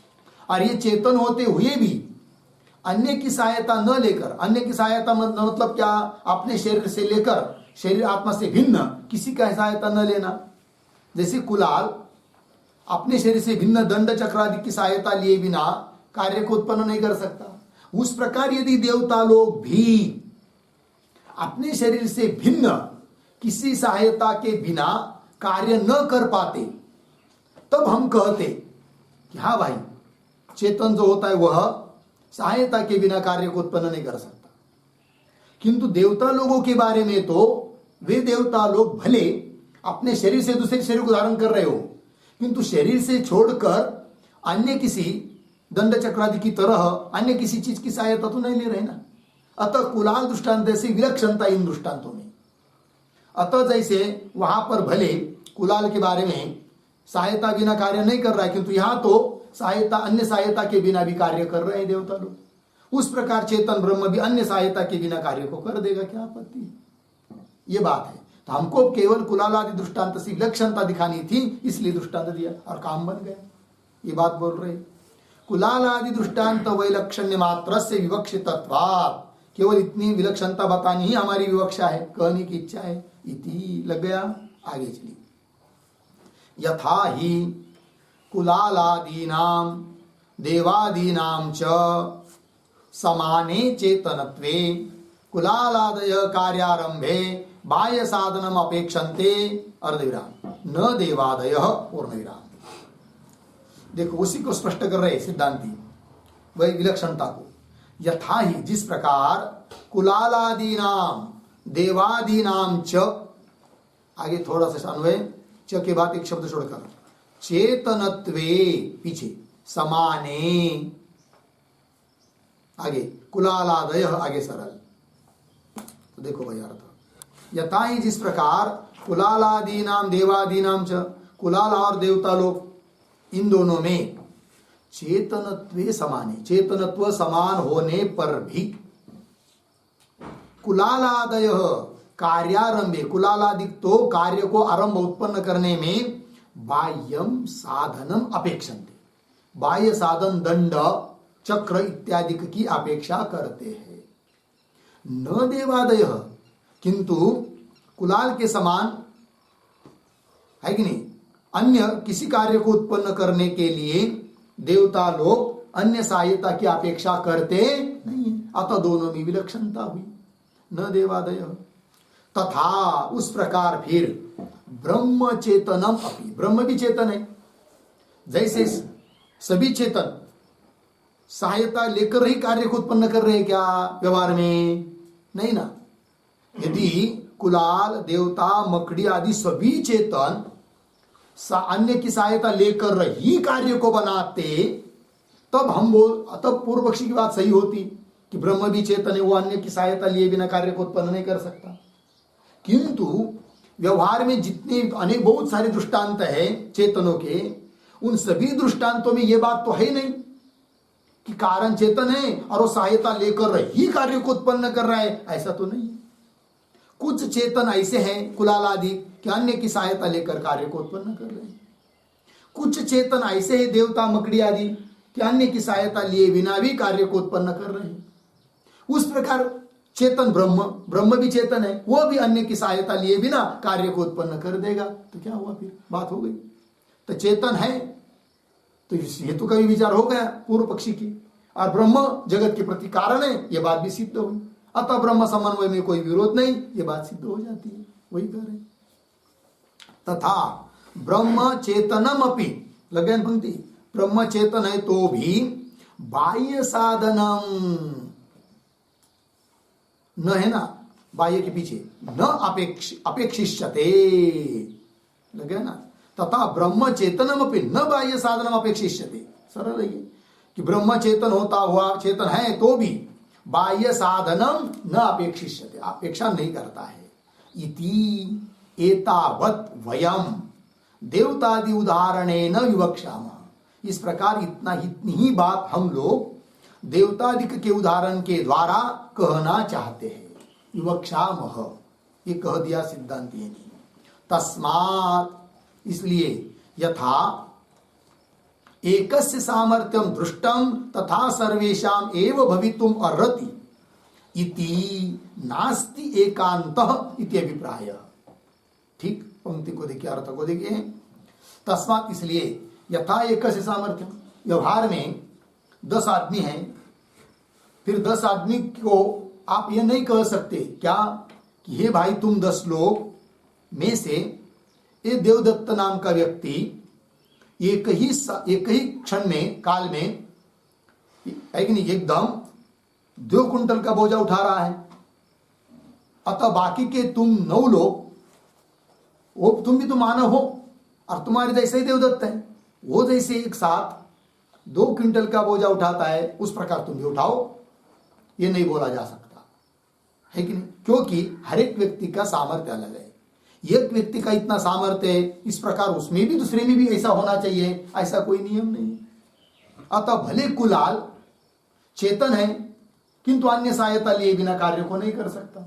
और ये चेतन होते हुए भी अन्य की सहायता न लेकर, अन्य की सहायता मतलब क्या? अपने शरीर से लेकर शरीर आत्मा से भिन्न किसी का सहायता न लेना। जैसे कुलाल अपने शरीर से भिन्न दंड चक्र आदि की सहायता लिए बिना कार्य को उत्पन्न नहीं कर सकता, उस प्रकार यदि देवता लोग भी अपने शरीर से भिन्न किसी सहायता के बिना कार्य न कर पाते, तब हम कहते कि हाँ भाई, चेतन जो होता है वह सहायता के बिना कार्य को उत्पन्न नहीं कर सकता। किंतु देवता लोगों के बारे में तो वे देवता लोग भले अपने शरीर से दूसरे शरीर को धारण कर रहे हो, किंतु शरीर से छोड़कर अन्य किसी दंड चक्रादि की तरह अन्य किसी चीज की सहायता तो नहीं ले रहे ना। अतः कुलाल दृष्टांत से विलक्षणता इन दृष्टांतों में। अतः जैसे वहां पर भले कुलाल के बारे में सहायता बिना कार्य नहीं कर रहा है, किंतु यहां तो सहायता अन्य सहायता के बिना भी कार्य कर रहे हैं देवता लोग, उस प्रकार चेतन ब्रह्म भी अन्य सहायता के बिना कार्य को कर देगा, क्या आपत्ति है? ये बात है। तो हमको केवल कुलाल आदि दृष्टांत से विलक्षणता दिखानी थी, इसलिए दृष्टांत दिया और काम बन गया। ये बात बोल रहे कुलाल आदि दृष्टांत वैलक्षण्य मात्र से विवक्षितत्वात्, केवल इतनी विलक्षणता बतानी ही हमारी विवक्षा है, कहने की इच्छा है। इति लग गया, आगे चलिए। यथा ही कुलालादीनां देवादीनां च समाने चेतनत्वे कुलालादय कार्यारंभे बाह्य साधनम अपेक्षन्ते अर्धविराम न देवादय पूर्णविराम। देखो उसी को स्पष्ट कर रहे सिद्धांती, वही विलक्षणता को। यथा ही, जिस प्रकार कुलालादीनाम देवादीनाम च, आगे थोड़ा सा अन्वय, च के बाद एक शब्द छोड़कर चेतनत्वे पीछे समाने, आगे कुलालादय आगे सरल। तो देखो भाई अर्थ, यथा ही जिस प्रकार कुलालादीनाम देवादीनाम च, कुलाल और देवता लोग इन दोनों में चेतनत्वे समाने, चेतनत्व समान होने पर भी कुलालादय कार्यारंभे, कुलालादि तो कार्य को आरंभ उत्पन्न करने में बाह्यम साधनम अपेक्षन्ते, बाह्य साधन दंड चक्र इत्यादि की अपेक्षा करते हैं। न देवादय, किंतु कुलाल के समान है कि नहीं, अन्य किसी कार्य को उत्पन्न करने के लिए देवता लोग अन्य सहायता की अपेक्षा करते नहीं है। अतः दोनों में विलक्षणता हुई, न देवादय। तथा उस प्रकार फिर ब्रह्म चेतनम अपि, ब्रह्म भी चेतन है। जैसे सभी चेतन सहायता लेकर ही कार्य को उत्पन्न कर रहे हैं क्या व्यवहार में? नहीं ना। यदि कुलाल देवता मकड़ी आदि सभी चेतन अन्य की सहायता लेकर ही कार्य को बनाते, तब हम तब पूर्व पक्षी की बात सही होती कि ब्रह्म भी चेतन है, वो अन्य की सहायता लिए बिना कार्य को उत्पन्न नहीं कर सकता। किंतु व्यवहार में जितने अनेक बहुत सारे दृष्टांत है चेतनों के, उन सभी दृष्टांतों में यह बात तो है नहीं कि कारण चेतन है और वो सहायता लेकर ही कार्य को उत्पन्न कर रहा है, ऐसा तो नहीं है। कुछ चेतन ऐसे हैं कुलाल आदि कि अन्य की सहायता लेकर कार्य को उत्पन्न कर रहे हैं। कुछ चेतन ऐसे हैं देवता मकड़ी आदि कि अन्य की सहायता लिए बिना भी कार्य को उत्पन्न कर रहे हैं। उस प्रकार चेतन ब्रह्म भी चेतन है, वह भी अन्य की सहायता लिए बिना कार्य को उत्पन्न कर देगा। तो क्या हुआ, फिर बात हो गई। तो चेतन है तो ये तो कभी विचार हो गया पूर्व पक्षी की, और ब्रह्म जगत के प्रति कारण है, यह बात भी सिद्ध हुई। अतः ब्रह्म समन्वय में कोई विरोध नहीं, ये बात सिद्ध हो जाती है। वही कह रहे तथा ब्रह्म चेतनम अपि, लगे पंक्ति, ब्रह्म चेतन है तो भी बाह्य साधनम न, है ना, बाह्य के पीछे न अपेक्षिष्यते, लगे ना। तथा ब्रह्म चेतनम अपि न बाह्य साधनम अपेक्षिष्यते, सरल है कि ब्रह्म चेतन होता हुआ चेतन है तो भी बाह्य साधनम न अपेक्षिष्यते, अपेक्षा नहीं करता है। इति एतावत् वयम देवतादि उदाहरणेन विवक्षामः, इस प्रकार इतनी ही बात हम लोग देवतादि के उदाहरण के द्वारा कहना चाहते हैं। विवक्षामः, ये कह दिया सिद्धांति ने। तस्मात्, इसलिए, यथा एकस्य सामर्थ्यम दृष्टम तथा सर्वेषाम एव भवितुम अर्हति, इति नास्ति एकांतः इति अभिप्राय। ठीक, पंक्ति को देखिए, अर्थ को देखिए। तस्मात् इसलिए यथा एक से सामर्थ्य, व्यवहार में 10 आदमी हैं, फिर 10 आदमी को आप ये नहीं कह सकते क्या कि हे भाई तुम 10 लोग में से ये देवदत्त नाम का व्यक्ति एक ही क्षण में, काल में, है कि नहीं, एकदम 2 कुंटल का बोझा उठा रहा है, अतः बाकी के तुम 9 लोग, वो तुम भी तो मानव हो और तुम्हारे जैसे ही देवदत्त है, वो जैसे एक साथ 2 क्विंटल का बोझा उठाता है उस प्रकार तुम भी उठाओ, ये नहीं बोला जा सकता है कि नहीं, क्योंकि हर एक व्यक्ति का सामर्थ्य अलग है। एक व्यक्ति का इतना सामर्थ्य है, इस प्रकार उसमें भी दूसरे में भी ऐसा होना चाहिए, ऐसा कोई नियम नहीं। अतः भले कुलाल चेतन है किंतु अन्य सहायता लिए बिना कार्य को नहीं कर सकता,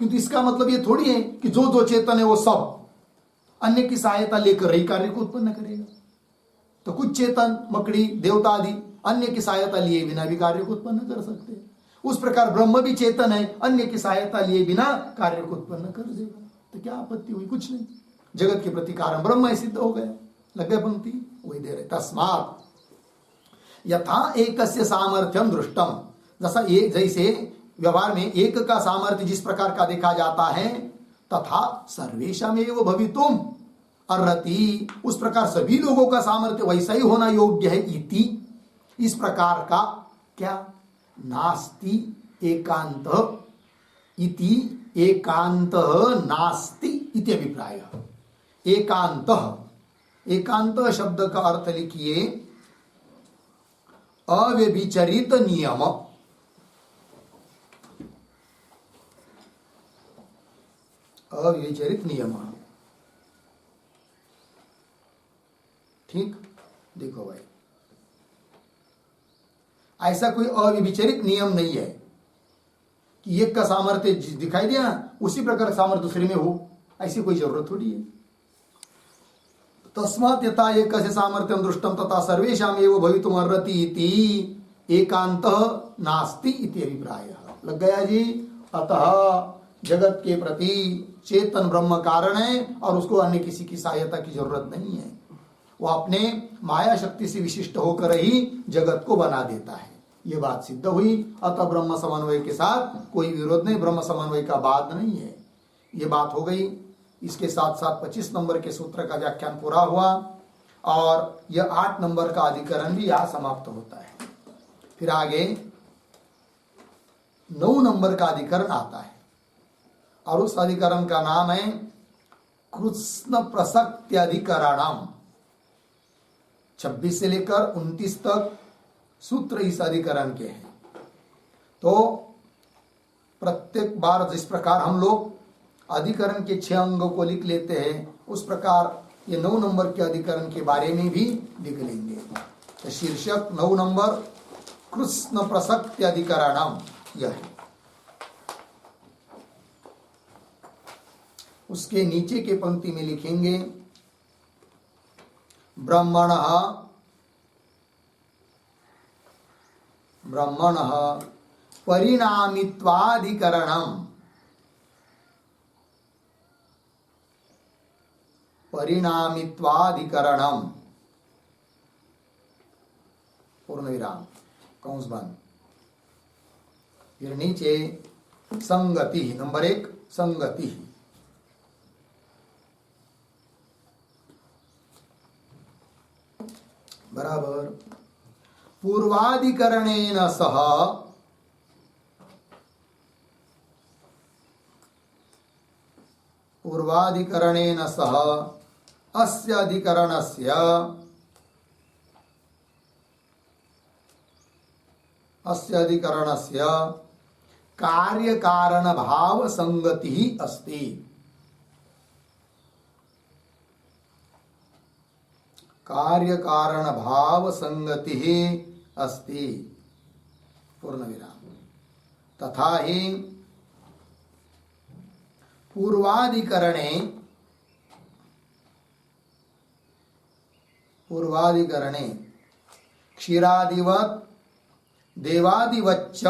किंतु इसका मतलब ये थोड़ी है कि जो चेतन है वो सब अन्य की सहायता लेकर ही कार्य को उत्पन्न करेगा। तो कुछ चेतन, मकड़ी, देवता आदि अन्य की सहायता लिए बिना भी कार्य को उत्पन्न कर सकते हैं। उस प्रकार ब्रह्म भी चेतन है, अन्य की सहायता लिए बिना कार्य को उत्पन्न कर देगा। तो क्या आपत्ति हुई? कुछ नहीं। जगत के प्रति कारण ब्रह्म सिद्ध हो गया। लग गया पंक्ति, वही दे रहे। तस्मात् यथा एकस्य सामर्थ्यम दृष्टम, जैसे व्यवहार में एक का सामर्थ्य जिस प्रकार का देखा जाता है, तथा सर्वेषामेव भवितुम अर्हति, उस प्रकार सभी लोगों का सामर्थ्य वैसा ही होना योग्य है। इति, इस प्रकार का क्या, नास्ति एकांत, इति एकांत नास्ति इति अभिप्राय। एकांत, एकांत शब्द का अर्थ लिखिए अव्यभिचरित नियम। अव्यभिचरित नियम, ठीक। देखो भाई, ऐसा कोई अव्यभिचरित नियम नहीं है कि एक का सामर्थ्य दिखाई दिया उसी प्रकार सामर्थ्य दूसरे में हो, ऐसी कोई जरूरत थोड़ी है। तस्मात् यथा एकस्य सामर्थ्यं दृष्टं तथा सर्वेषामेव भवितुम् अर्हति इति एकांतः नास्ति इति अभिप्रायः। लग गया जी। अतः जगत के प्रति चेतन ब्रह्म कारण है और उसको अन्य किसी की सहायता की जरूरत नहीं है। वो अपने माया शक्ति से विशिष्ट होकर ही जगत को बना देता है। ये बात सिद्ध हुई। अतः ब्रह्म समन्वय के साथ कोई विरोध नहीं, ब्रह्म समन्वय का बात नहीं है। ये बात हो गई। इसके साथ साथ 25 नंबर के सूत्र का व्याख्यान पूरा हुआ और यह 8 नंबर का अधिकरण भी यहाँ समाप्त होता है। फिर आगे 9 नंबर का अधिकरण आता है और उस अधिकरण का नाम है कृष्ण प्रसक्त्यधिकरणम। 26 से लेकर 29 तक सूत्र इस अधिकरण के हैं। तो प्रत्येक बार जिस प्रकार हम लोग अधिकरण के 6 अंगों को लिख लेते हैं, उस प्रकार ये 9 नंबर के अधिकरण के बारे में भी लिख लेंगे। तो शीर्षक 9 नंबर कृष्ण प्रसक्त्यधिकरणम यह है। उसके नीचे के पंक्ति में लिखेंगे ब्रह्मणः परिणामित्वाधिकरणम। परिणामित्वाधिकरणम पूर्ण विराम कंस बंद। फिर नीचे संगति, नंबर 1 संगति। बराबर पूर्वाधिकरणेन सह अस्य अधिकरणस्य कार्यकारण भाव संगति ही अस्ति। कार्यकारण भाव संगति ही अस्ति पूर्ण विराम। तथा ही पूर्वाधिकरणे क्षीरादिवत् देवादिवच्च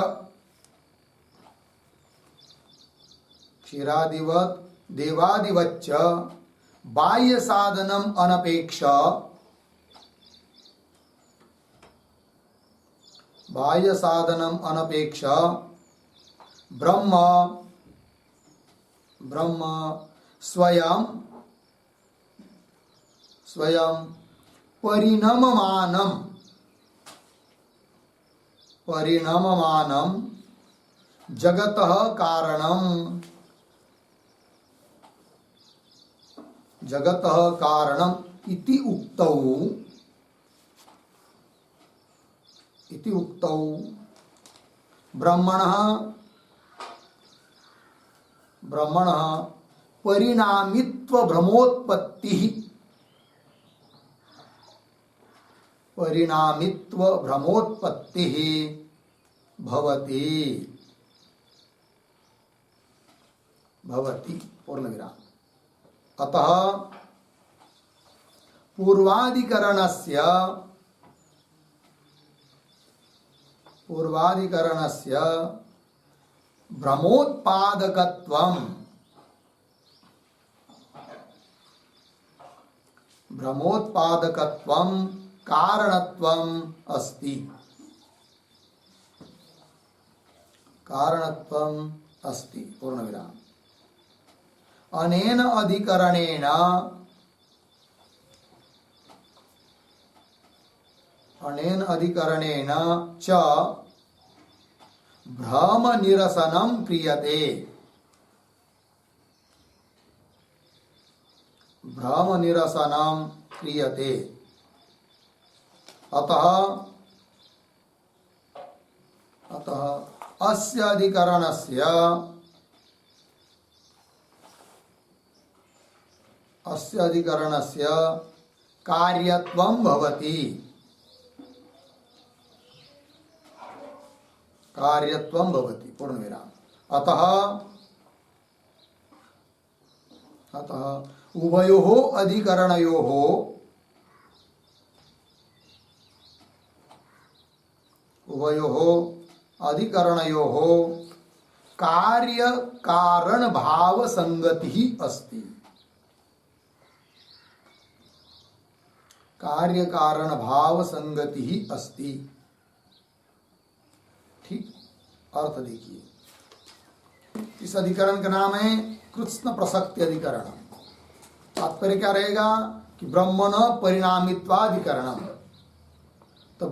क्षीरादिवत देवादिवच्च बाह्य साधनम अनपेक्ष ब्रह्म स्वयं परिणममानं जगतः कारणम् इति उक्तौ ब्रह्मणः परिणामित्व भ्रमोत्पत्तिः भवति पूर्णविराम। अतः पूर्वाधिकरणस्य भ्रमोत्पादकत्वं कारणत्वम् अस्ति पूर्णविराम। अनेन अधिकरणेन च भ्रम निरसनं क्रियते। अतः अस्य अधिकरणस्य कार्यत्वं भवति पूर्णविराम। अतः उभयोः अधिकरणयोः कार्य कारण भाव संगति अस्ति। ठीक, अर्थ देखिए। इस अधिकरण का नाम है कृत्स्न प्रसक्ति अधिकरण। तात्पर्य क्या रहेगा कि ब्रह्मण परिणामित्वाधिकरणम। तो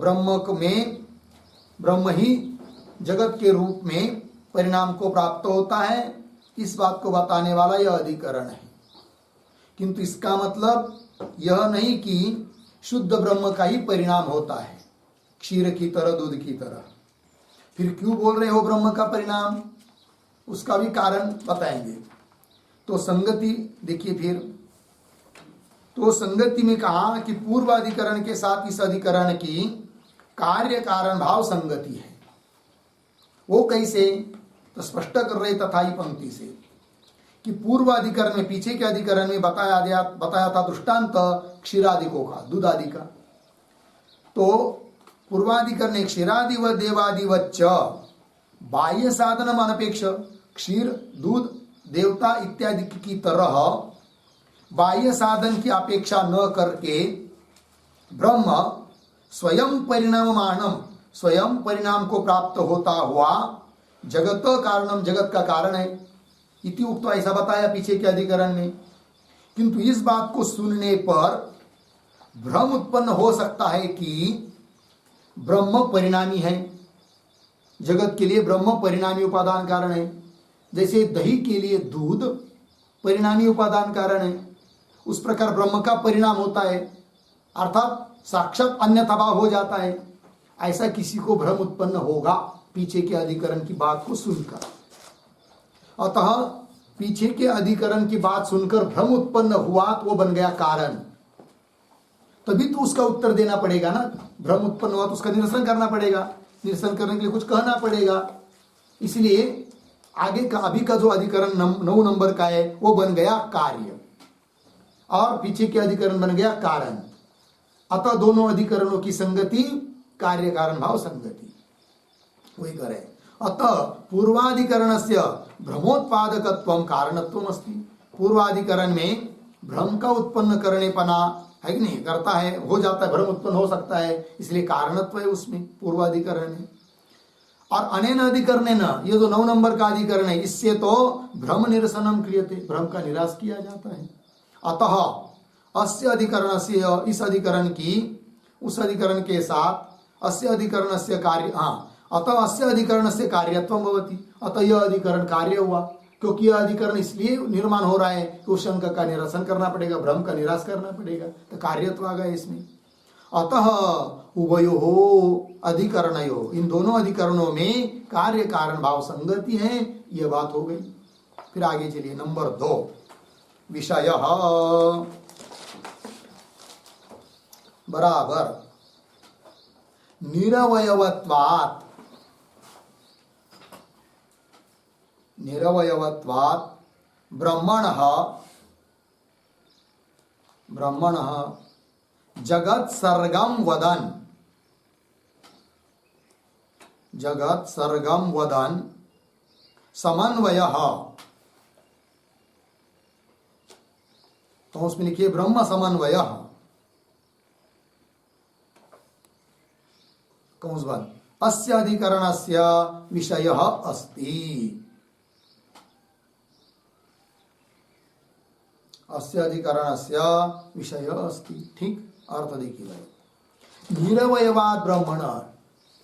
ब्रह्म ही जगत के रूप में परिणाम को प्राप्त होता है, इस बात को बताने वाला यह अधिकरण है। किंतु इसका मतलब यह नहीं कि शुद्ध ब्रह्म का ही परिणाम होता है, क्षीर की तरह, दूध की तरह। फिर क्यों बोल रहे हो ब्रह्म का परिणाम, उसका भी कारण बताएंगे। तो संगति देखिए। फिर तो संगति में कहा कि पूर्वाधिकरण के साथ इस अधिकरण की कार्य कारण भाव संगति है। वो कैसे, तो स्पष्ट कर रहे तथाई पंक्ति से कि पूर्वाधिकरण में, पीछे के अधिकरण में बताया था दृष्टांत क्षीरादिकों का, दूध आदि का। तो पूर्वाधिकरण क्षीरादि व देवादिवच्च बाह्य साधन अनपेक्ष, क्षीर दूध देवता इत्यादि की तरह बाह्य साधन की अपेक्षा न करके ब्रह्म स्वयं परिणाममानम, स्वयं परिणाम को प्राप्त होता हुआ जगत कारणम, जगत का कारण है इति उक्त, ऐसा बताया पीछे के अधिकरण में। किंतु इस बात को सुनने पर भ्रम उत्पन्न हो सकता है कि ब्रह्म परिणामी है, जगत के लिए ब्रह्म परिणामी उपादान कारण है। जैसे दही के लिए दूध परिणामी उपादान कारण है, उस प्रकार ब्रह्म का परिणाम होता है, अर्थात साक्षात अन्यथा भाव हो जाता है। ऐसा किसी को भ्रम उत्पन्न होगा पीछे के अधिकरण की बात को सुनकर। अतः पीछे के अधिकरण की बात सुनकर भ्रम उत्पन्न हुआ तो वो बन गया कारण, तभी तो उसका उत्तर देना पड़ेगा ना। भ्रम उत्पन्न हुआ तो उसका निरसन करना पड़ेगा, निरसन करने के लिए कुछ कहना पड़ेगा। इसलिए आगे का, अभी का जो अधिकरण 9 नंबर का है वो बन गया कार्य और पीछे के अधिकरण बन गया कारण। अतः दोनों अधिकरणों की संगति कार्य कारण भाव संगति, वही करे। अतः पूर्वाधिकरणस्य भ्रमोत्पादकत्वं कारणत्वम अस्ति। पूर्वाधिकरण में भ्रम का उत्पन्न करने पना है कि नहीं, करता है, हो जाता है, भ्रम उत्पन्न हो सकता है, इसलिए कारणत्व है उसमें पूर्वाधिकरण है। और अनेन अधिकरणेन, ये जो 9 नंबर का अधिकरण है, इससे तो भ्रम निरसनम क्रियते, भ्रम का निराश किया जाता है। अतः अस्य अधिकरण से, इस अधिकरण की उस अधिकरण के साथ अस्य अधिकरण से कार्य, अतः अस्य अधिकरण से कार्यत्वम भवति, अतः यह अधिकरण कार्य हुआ, क्योंकि यह अधिकरण इसलिए निर्माण हो रहा है कि उस शंका का निरसन करना पड़ेगा, भ्रम का निराश करना पड़ेगा, तो कार्यत्व आ गया इसमें। अतः उभयोः अधिकरणयोः, इन दोनों अधिकरणों में कार्य कारण भाव संगति है, यह बात हो गई। फिर आगे चलिए नंबर 2, विषय बराबर निरवयवत्वात्, निरवयवत्वात् ब्रह्मणः जगत सर्गम वदन समन्वयः, तो उसमें लिखिए ब्रह्म समन्वयः, कंस बंद, अस्य अधिकरणस्य विषयः अस्ति, अस्य अधिकरणस्य विषयः अस्ति। ठीक, अर्थ देखिए भाई, निरवयवाद ब्रह्मण,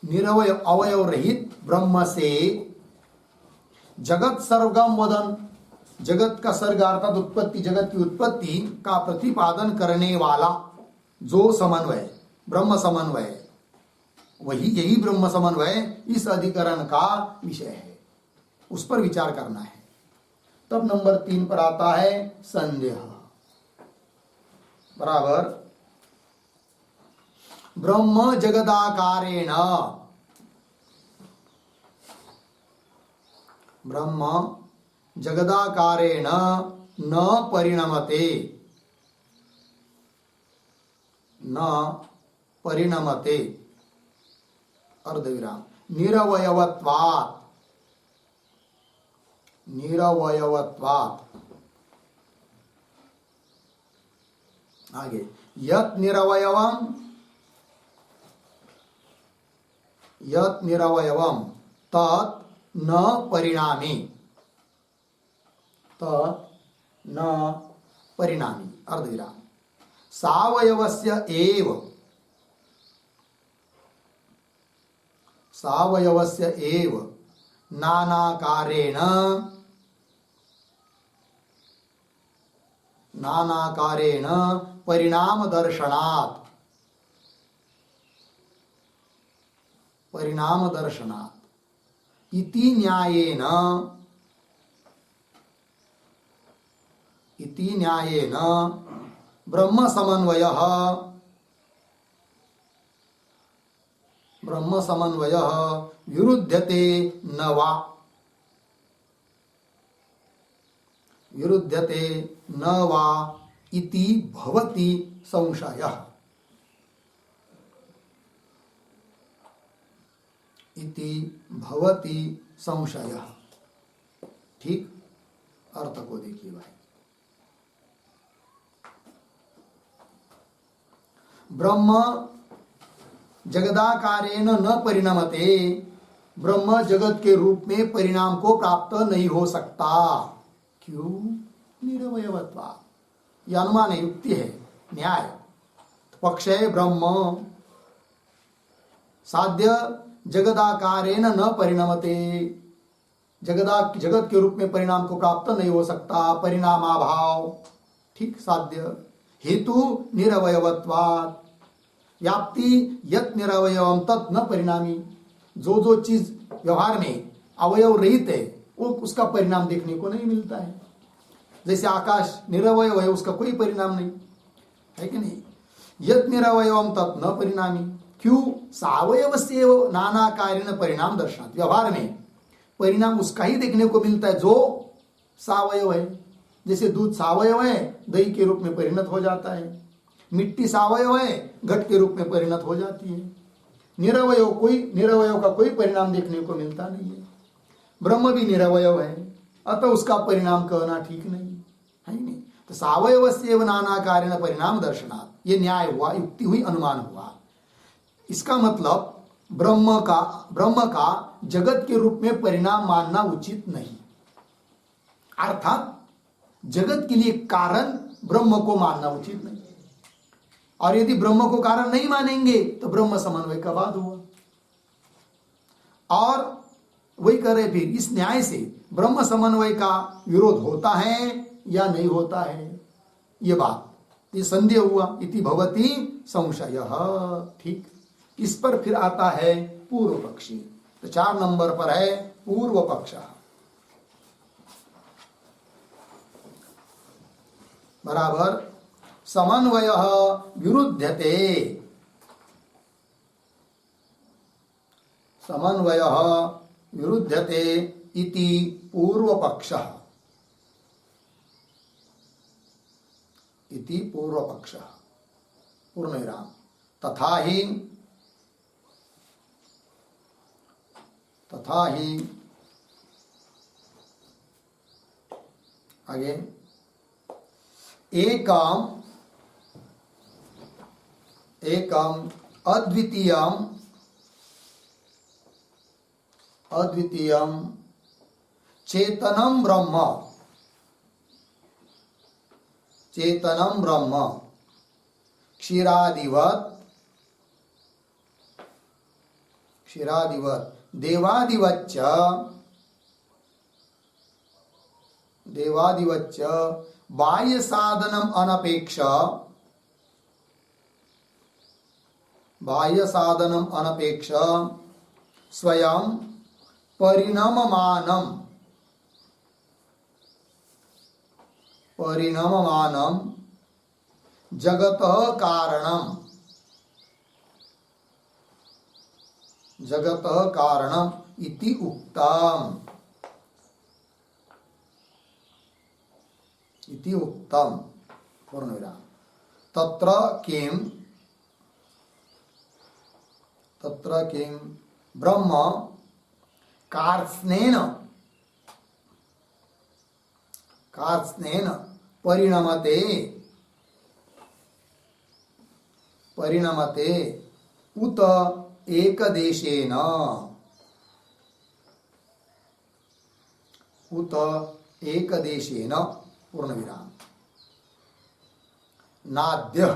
निरवय अवयव रहित ब्रह्म से जगत सर्वगम वदन, जगत का सर्ग अर्थात उत्पत्ति, जगत की उत्पत्ति का प्रतिपादन करने वाला जो समन्वय, ब्रह्म समन्वय, वही यही ब्रह्म समन्वय इस अधिकरण का विषय है, उस पर विचार करना है। तब नंबर 3 पर आता है संदेह बराबर ब्रह्म जगदाकारेण, ब्रह्म जगदाकारेण न परिणमते, न परिणमते, अर्धविराम, निरवयवत्वात्, निरवयवत्वात्, आगे यत् निरवयवम्, यत् निरवयवम् तत् न परिणामी, तत् न परिणामी, अर्धविराम, सावयवस्य एव, सावयवस्य एव नानाकारेण, नानाकारेण परिणाम दर्शनात्, परिणाम दर्शनात् इति न्यायेन, इति न्यायेन ब्रह्म समन्वयः, ब्रह्म समन्वयः विरुध्यते न वा, विरुध्यते न वा इति भवति संशयः, इति भवति संशयः। ठीक, अर्थ को देखिए भाई, ब्रह्म जगदाकारेण न परिणमते, ब्रह्म जगत के रूप में परिणाम को प्राप्त नहीं हो सकता, क्यों? निरवयवत्वा, यह अनुमान है, युक्ति है, न्याय, पक्ष है ब्रह्म साध्य जगदाकारेण न परिणमते, जगत के रूप में परिणाम को प्राप्त नहीं हो सकता, परिणामाभाव, ठीक, साध्य, हेतु निरवयवत्वात्, व्याप्ति यत् निरवयवम तत् न परिणामी, जो चीज व्यवहार में अवयव रहित है वो उसका परिणाम देखने को नहीं मिलता है। जैसे आकाश निरवयव है, उसका कोई परिणाम नहीं है कि नहीं। यत् निरवयवम तत् न परिणामी, क्यों? सावयव से नाना कार्य परिणाम दर्शनात्, व्यवहार में परिणाम उसका ही देखने को मिलता है जो सावयव है। जैसे दूध सावयव है, दही के रूप में परिणत हो जाता है, मिट्टी सावयव है, घट के रूप में परिणत हो जाती है। निरवयव का कोई परिणाम देखने को मिलता नहीं है। ब्रह्म भी निरवयव है, अतः उसका परिणाम कहना ठीक नहीं है ही नहीं। तो सावयवस्यैव नाना कारेण परिणाम दर्शनात्, ये न्याय हुआ, युक्ति हुई, अनुमान हुआ। इसका मतलब ब्रह्म का जगत के रूप में परिणाम मानना उचित नहीं, अर्थात जगत के लिए कारण ब्रह्म को मानना उचित नहीं। और यदि ब्रह्म को कारण नहीं मानेंगे तो ब्रह्म समन्वय का बाद हुआ। और वही कह रहे फिर इस न्याय से ब्रह्म समन्वय का विरोध होता है या नहीं होता है, ये बात, ये संदेह हुआ। इति भवति संशय। ठीक, इस पर फिर आता है पूर्व पक्षी। तो 4 नंबर पर है पूर्व पक्ष। बराबर समन्वय विरुध्यते, समन्वय विरुध्यते इति पूर्व पक्ष, इति पूर्व पक्ष। पूर्णविराम। तथा ही आगे एकम अद्वितीयम चेतनम ब्रह्म क्षीरादिवत देवादिवच्च बाह्य साधनम अनपेक्ष स्वयं परिणममानं जगतः कारणम इति उक्तम, इति उक्तम। पूर्णविराम। तत्र किम ब्रह्म कार्त्स्नेन परिणमते उत एकदेशेन पूर्णविराम। नाद्यः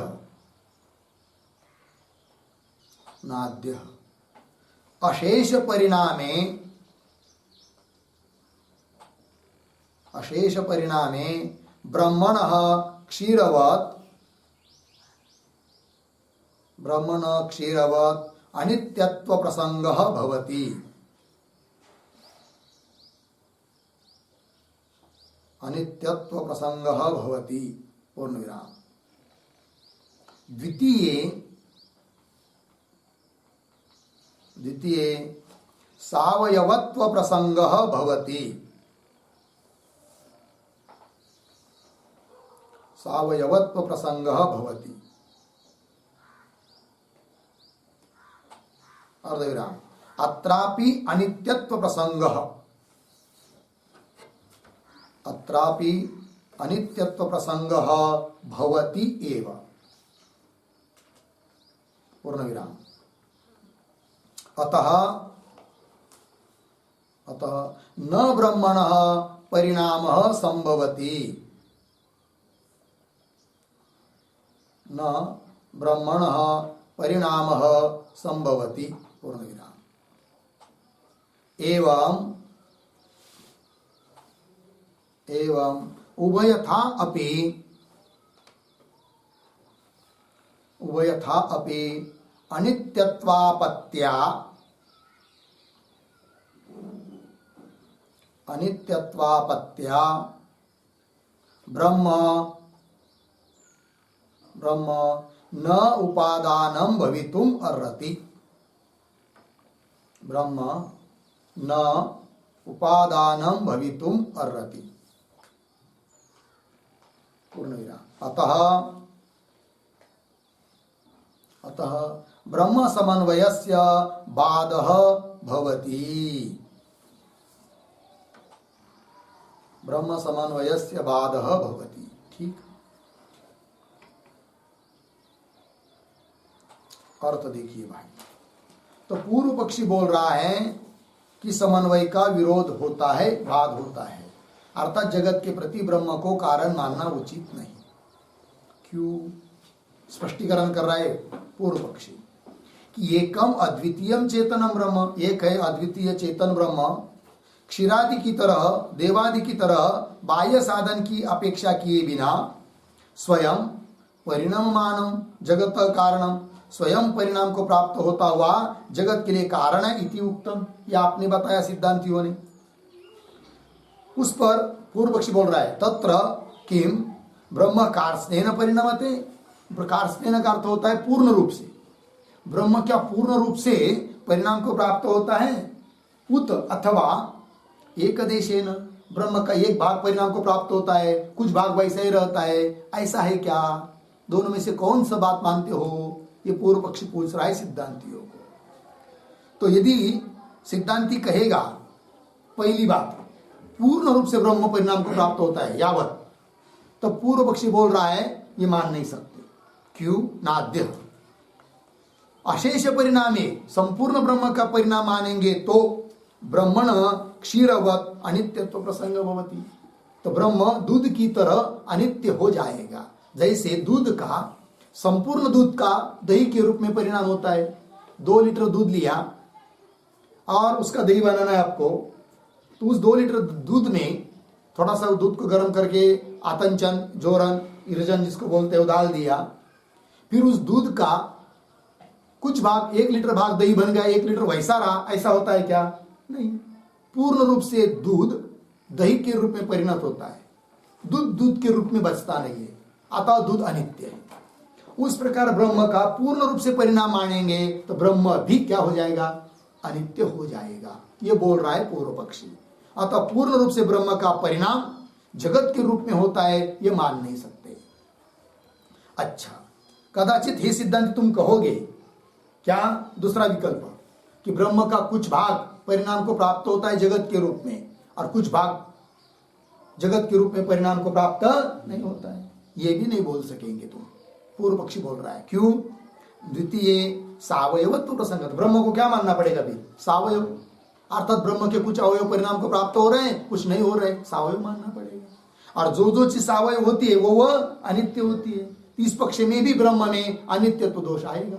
अशेष परिणामे ब्रह्मणः क्षीरवत् अनित्यत्व प्रसंगः भवति। पूर्णविराम। द्वितीये सावयवत्व प्रसंगः भवति। अर्धविराम। अत्रापि अनित्यत्व प्रसंगः भवति एव। पूर्णविराम। अतः न ब्रह्मणः परिणामः संभवति, न ब्रह्मणः परिणामः संभवति। पूर्णविराम। एवं उभयथा अपि अनित्यत्वापत्या ब्रह्म न उपादानं भवितुम अर्हति। ब्रह्म न उपादानं भवितुम अर्हति। पूर्णविराम। अतः ब्रह्म समन्वयस्य बाधः भवति। ब्रह्म समन्वयस्य बाधः भवति। ठीक, अर्थ देखिए भाई। तो पूर्व पक्षी बोल रहा है कि समन्वय का विरोध होता है, बाध होता है, अर्थात जगत के प्रति ब्रह्म को कारण मानना उचित नहीं। क्यों? स्पष्टीकरण कर रहा है पूर्व पक्षी कि एकम अद्वितीयम चेतनम ब्रह्म, एक है अद्वितीय चेतन ब्रह्म, क्षीरादि की तरह, देवादि की तरह बाह्य साधन की अपेक्षा किए बिना स्वयं परिणाममानम जगत कारणम, स्वयं परिणाम को प्राप्त होता हुआ जगत के लिए कारण है इति उक्तम, यह आपने बताया सिद्धांतियों ने। उस पर पूर्व पक्षी बोल रहा है तत्र किम ब्रह्म कार्स्नेन परिणमते, कार्स्नेन का अर्थ होता है पूर्ण रूप से। ब्रह्म क्या पूर्ण रूप से परिणाम को प्राप्त होता है? उत अथवा एक देशेन, ब्रह्म का एक भाग परिणाम को प्राप्त होता है, कुछ भाग वैसा ही रहता है, ऐसा है क्या? दोनों में से कौन सा बात मानते हो? ये पूर्व पक्षी पूछ रहा है सिद्धांतियों को। तो यदि सिद्धांति कहेगा पहली बात पूर्ण रूप से ब्रह्म परिणाम को प्राप्त होता है यावत, तो पूर्व पक्षी बोल रहा है ये मान नहीं सकते। क्यों? नाद्य अशेष परिणामे, संपूर्ण ब्रह्म का परिणाम मानेंगे तो ब्रह्मण क्षीरवत अनित्यत्व प्रसंग भवति, तो ब्रह्म दूध की तरह अनित्य हो जाएगा। जैसे दूध का, संपूर्ण दूध का दही के रूप में परिणाम होता है। 2 लीटर दूध लिया और उसका दही बनाना है आपको, तो उस 2 लीटर दूध में थोड़ा सा दूध को गर्म करके आतंचन, जोरन, इरजन जिसको बोलते हैं वो डाल दिया, फिर उस दूध का कुछ भाग, 1 लीटर भाग दही बन गया, 1 लीटर वैसा रहा, ऐसा होता है क्या? नहीं। पूर्ण रूप से दूध दही के रूप में परिणत होता है, दूध दूध के रूप में बचता नहीं है, अतः दूध अनित्य है। उस प्रकार ब्रह्म का पूर्ण रूप से परिणाम मानेंगे तो ब्रह्म भी क्या हो जाएगा? अनित्य हो जाएगा, ये बोल रहा है पूर्व पक्षी। अतः पूर्ण रूप से ब्रह्म का परिणाम जगत के रूप में होता है ये मान नहीं सकते। अच्छा, कदाचित हे सिद्धांत तुम कहोगे क्या दूसरा विकल्प कि ब्रह्म का कुछ भाग परिणाम को प्राप्त होता है जगत के रूप में और कुछ भाग जगत के रूप में परिणाम को प्राप्त नहीं होता है, ये भी नहीं बोल सकेंगे तुम। पूर्व पक्षी बोल रहा है क्यों? द्वितीय सावयवत्व प्रसंग, ब्रह्म को क्या मानना पड़ेगा? भी सावयव, अर्थात ब्रह्म के कुछ अवयव परिणाम को प्राप्त हो रहे हैं, कुछ नहीं हो रहे, सावयव मानना पड़ेगा। और जो जो चीज सावयव होती है वो अनित्य होती है, इस पक्ष में भी ब्रह्म में अनित्यत्व दोष आएगा।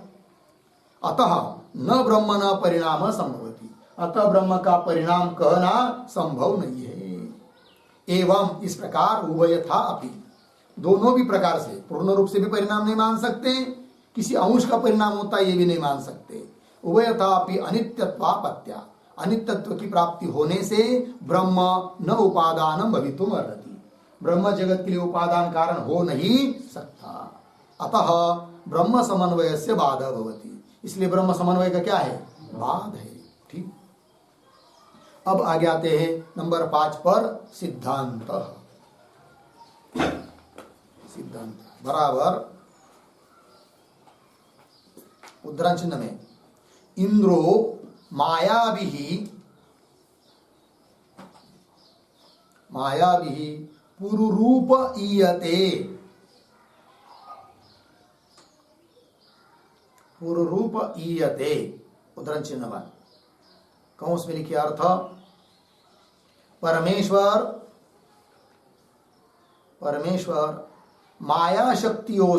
अतः न ब्रह्म न परिणाम संभवति, अतः ब्रह्म का परिणाम कहना संभव नहीं है। एवं इस प्रकार उभयथा अपि, दोनों भी प्रकार से, पूर्ण रूप से भी परिणाम नहीं मान सकते, किसी अंश का परिणाम होता है ये भी नहीं मान सकते। उभयथा अपि अनित्यत्वापत्या, अनित्यत्व की प्राप्ति होने से ब्रह्म न उपादानम भवितुम अर्हति, ब्रह्म जगत के लिए उपादान कारण हो नहीं सकता। अतः ब्रह्म समन्वय से बाधा भवति, इसलिए ब्रह्म समन्वय का क्या है? बाध है। ठीक, अब आगे आते हैं नंबर 5 पर, सिद्धांत। सिद्धांत बराबर उद्धरण चिन्ह में, इंद्रो मायाभिः पुरुरूप ईयते, पुरुरूप ईयते, उद्धरण चिन्ह 1, कौंस में लिखिए अर्थ, परमेश्वर माया शक्तियों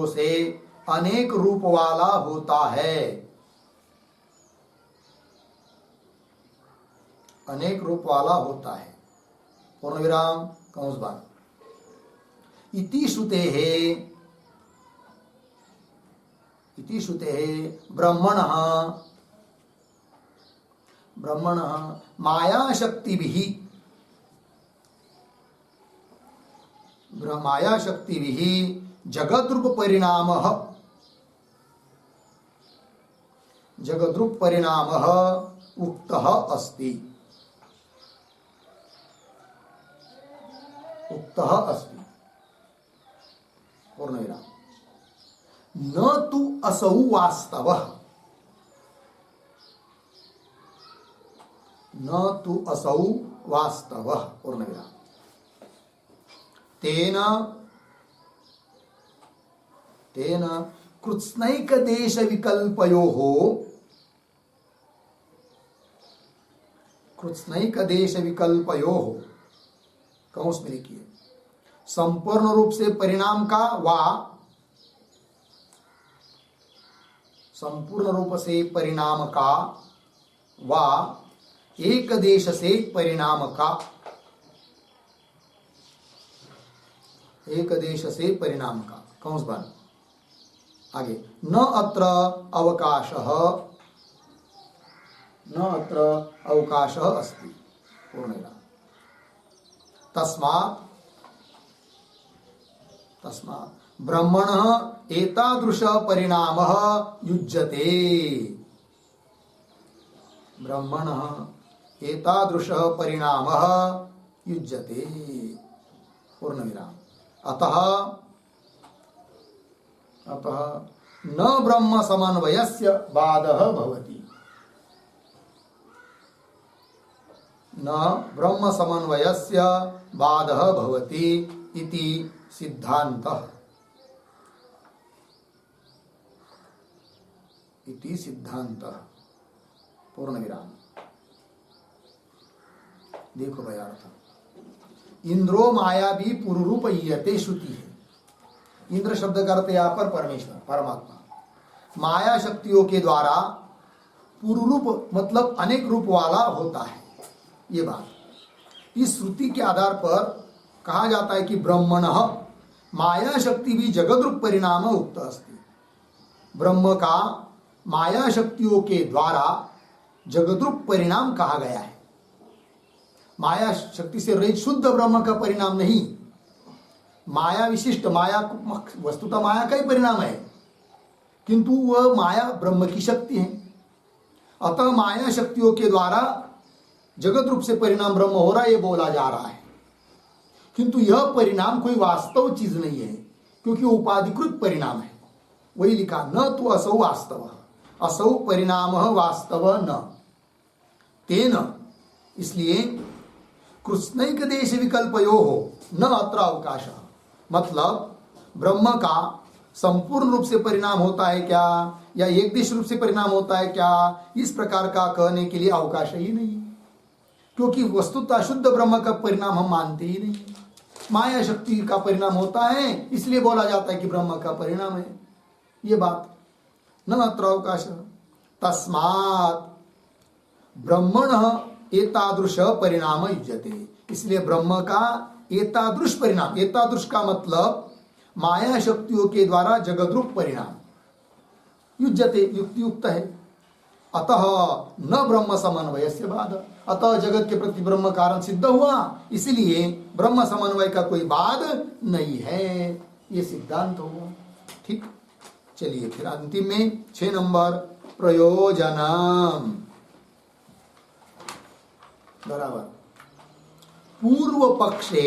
से अनेक रूप वाला होता है, अनेक रूप वाला होता है, पूर्ण विराम कंस बाण, इति श्रुते ब्रह्मण माया शक्तिभिः जगद्रूप परिणामः उक्तः अस्ति, पूर्णविराम, न तु असौ वास्तवः, न तु असौ वास्तवः पूर्णविराम। तेन कृत्स्नैक देश विकल्पयोः कौंस में लिखिए संपूर्ण रूप से परिणाम का वा संपूर्ण रूप से परिणाम का वा एक देश से परिणाम का कौंस बन आगे न अत्र अवकाशः अस्ति पूर्णविराम। तस्मात् ब्रह्मणः एतादृश परिणामः युज्यते। पूर्णविराम। अतः न ब्रह्म समन्वयस्य बाधः भवति। इति सिद्धान्तः। पूर्णविराम। देखो भाई अर्थ इंद्रो माया भी पुरुरूप ईयते श्रुति है। इंद्र शब्द का अर्थ यहाँ पर परमेश्वर परमात्मा माया शक्तियों के द्वारा पुरुरूप मतलब अनेक रूप वाला होता है। ये बात इस श्रुति के आधार पर कहा जाता है कि ब्रह्मणः माया शक्ति भी जगद्रूप परिणाम उक्त अस्ति। ब्रह्म का माया शक्तियों के द्वारा जगद्रूप परिणाम कहा गया है। माया शक्ति से रहित शुद्ध ब्रह्म का परिणाम नहीं, माया विशिष्ट माया वस्तुतः माया का ही परिणाम है, किंतु वह माया ब्रह्म की शक्ति है। अतः माया शक्तियों के द्वारा जगत रूप से परिणाम ब्रह्म हो रहा है, ये बोला जा रहा है, किंतु यह परिणाम कोई वास्तव चीज नहीं है, क्योंकि उपाधिकृत परिणाम है। वही लिखा न तो असौ वास्तव, असौ परिणाम वास्तव न तेन। इसलिए कृत्स्नैक देश विकल्पयो हो न अत्र अवकाश, मतलब ब्रह्म का संपूर्ण रूप से परिणाम होता है क्या या एक देश रूप से परिणाम होता है क्या, इस प्रकार का कहने के लिए अवकाश ही नहीं, क्योंकि वस्तुतः शुद्ध ब्रह्म का परिणाम हम मानते ही नहीं। माया शक्ति का परिणाम होता है, इसलिए बोला जाता है कि ब्रह्म का परिणाम है। ये बात न अत्र अवकाश। तस्मात् ब्रह्मणः एतादृश परिणाम युज्यते। इसलिए ब्रह्म का एतादृश परिणाम, एतादृश का मतलब माया शक्तियों के द्वारा जगद्रूप परिणाम युज्यते, युक्त है। अतः न ब्रह्म समन्वय से बाध, अतः जगत के प्रति ब्रह्म कारण सिद्ध हुआ, इसलिए ब्रह्म समन्वय का कोई बाध नहीं है, ये सिद्धांत हुआ। ठीक, चलिए फिर अंतिम में 6 नंबर प्रयोजनम बराबर पूर्व पक्षे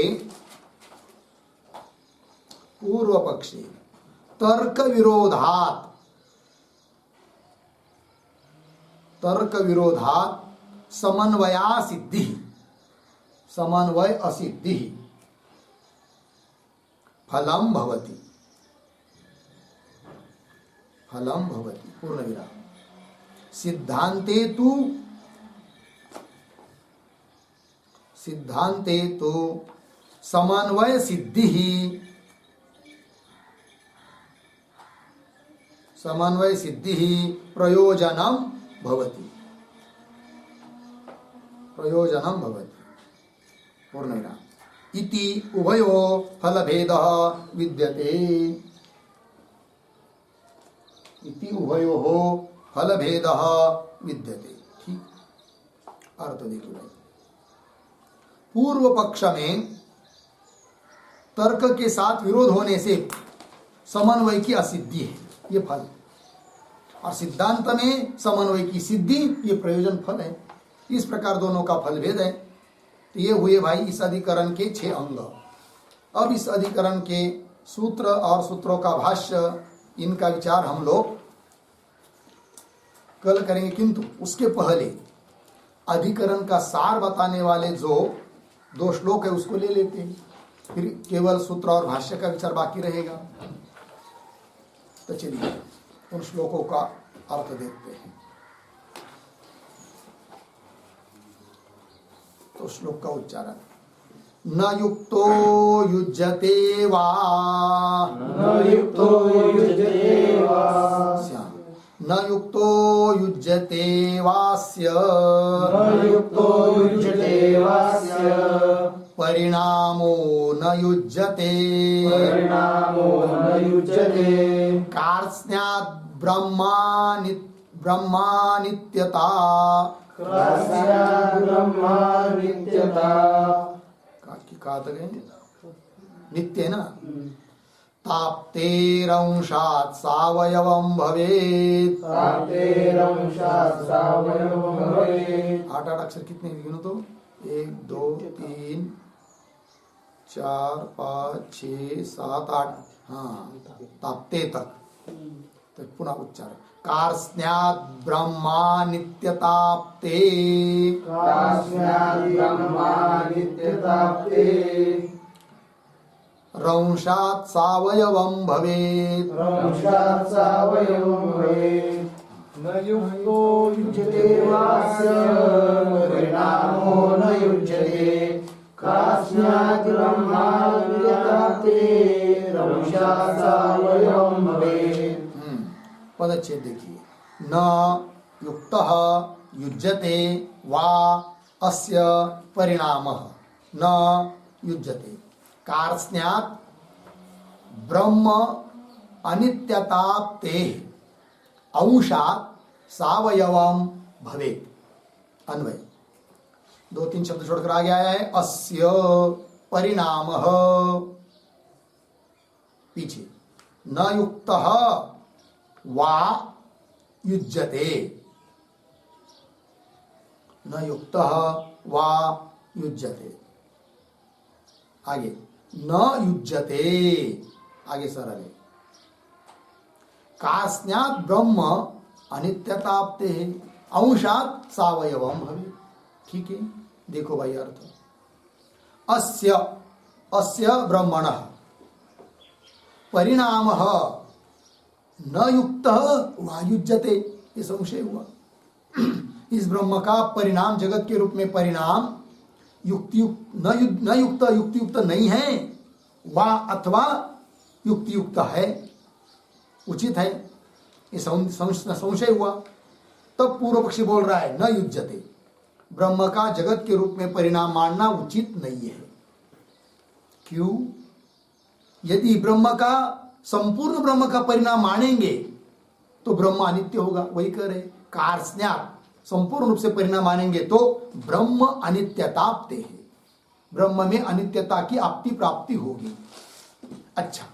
तर्क विरोधात समन्वया सिद्धि, समन्वय असिद्धि फलम भवति पूर्ण विराम। सिद्धांते तो समन्वय सिद्धि प्रयोजनम भवति पूर्ण विराम। इति उभयो फलभेदः विद्यते। ठीक, अर्थ देखिए भाई, पूर्व पक्ष में तर्क के साथ विरोध होने से समन्वय की असिद्धि है, ये फल, और सिद्धांत में समन्वय की सिद्धि, ये प्रयोजन फल है। इस प्रकार दोनों का फल भेद है। तो ये हुए भाई इस अधिकरण के 6 अंग। अब इस अधिकरण के सूत्र और सूत्रों का भाष्य, इनका विचार हम लोग कल करेंगे, किंतु उसके पहले अधिकरण का सार बताने वाले जो 2 श्लोक है उसको ले लेते हैं, फिर केवल सूत्र और भाष्य का विचार बाकी रहेगा। तो चलिए उन श्लोकों का अर्थ देखते हैं। तो श्लोक का उच्चारण, न युक्तो युज्यते वा,
न युक्तो युज्यते वा,
न युक्तो युज्यते वास्य,
न युक्तो युज्यते वास्य,
परिणामो न युज्यते,
परिणामो न युज्यते,
कार्त्स्न्यात् ब्रह्मानित्यता,
कार्त्स्न्यात् ब्रह्मानित्यता,
कहा तक है नित्य है ना, ताप्तेरंशात् सावयवं भवेत्,
ताप्तेरंशात् सावयवं भवेत्।
8 अक्षर कितने गिनो तो 1 2 3 4 5 6 7 8, हाँ ताप्ते तक। तो पुनः उच्चारण, कार्त्स्न्यात् ब्रह्मानित्यताप्ते,
कार्त्स्न्यात् ब्रह्मानित्यताप्ते,
रंशात् सावयवं भवेत्,
रंशात् सावयवं भवेत्। न युक्तो युज्यते वास्य, परिणामो न युज्यते, कार्त्स्न्यात् ब्रह्मानित्यताप्ते, रंशात् सावयवं भवेत्।
पदच्छेद देखिए, न युक्तः युज्यते वा अस्य परिणामः न युज्यते, कार्त्स्न्यात् ब्रह्म अनित्यताप्ते अंशात् सावयवं भवेत्। अन्वय 2-3 शब्द छोड़कर आगे आया है, अस्य परिणामः, पीछे न युक्तः वा युज्यते, न युक्तः वा युज्यते, आगे न युज्यते, आगे सरल है, कार्त्स्न्यात् ब्रह्म अनित्यताप्ते अंशात् सावयवं भवेत्। ठीक है, देखो भाई अर्थ, अस्य अस्य ब्रह्मणः परिणामः न युक्तः वा युज्यते, ये संशय हुआ। इस ब्रह्म का परिणाम जगत के रूप में परिणाम न युक्त युक्तियुक्त नहीं है, वा अथवा युक्तियुक्त है, उचित है, ये संशय हुआ। तब पूर्व पक्षी बोल रहा है न युज्यते, ब्रह्म का जगत के रूप में परिणाम मानना उचित नहीं है। क्यों? यदि ब्रह्म का संपूर्ण ब्रह्म का परिणाम मानेंगे तो ब्रह्म अनित्य होगा, वही कह रहे। कार्त्स्न्यात् संपूर्ण रूप से परिणाम मानेंगे तो ब्रह्म अनित्यताप्ते है, ब्रह्म में अनित्यता की आपती प्राप्ति होगी। अच्छा,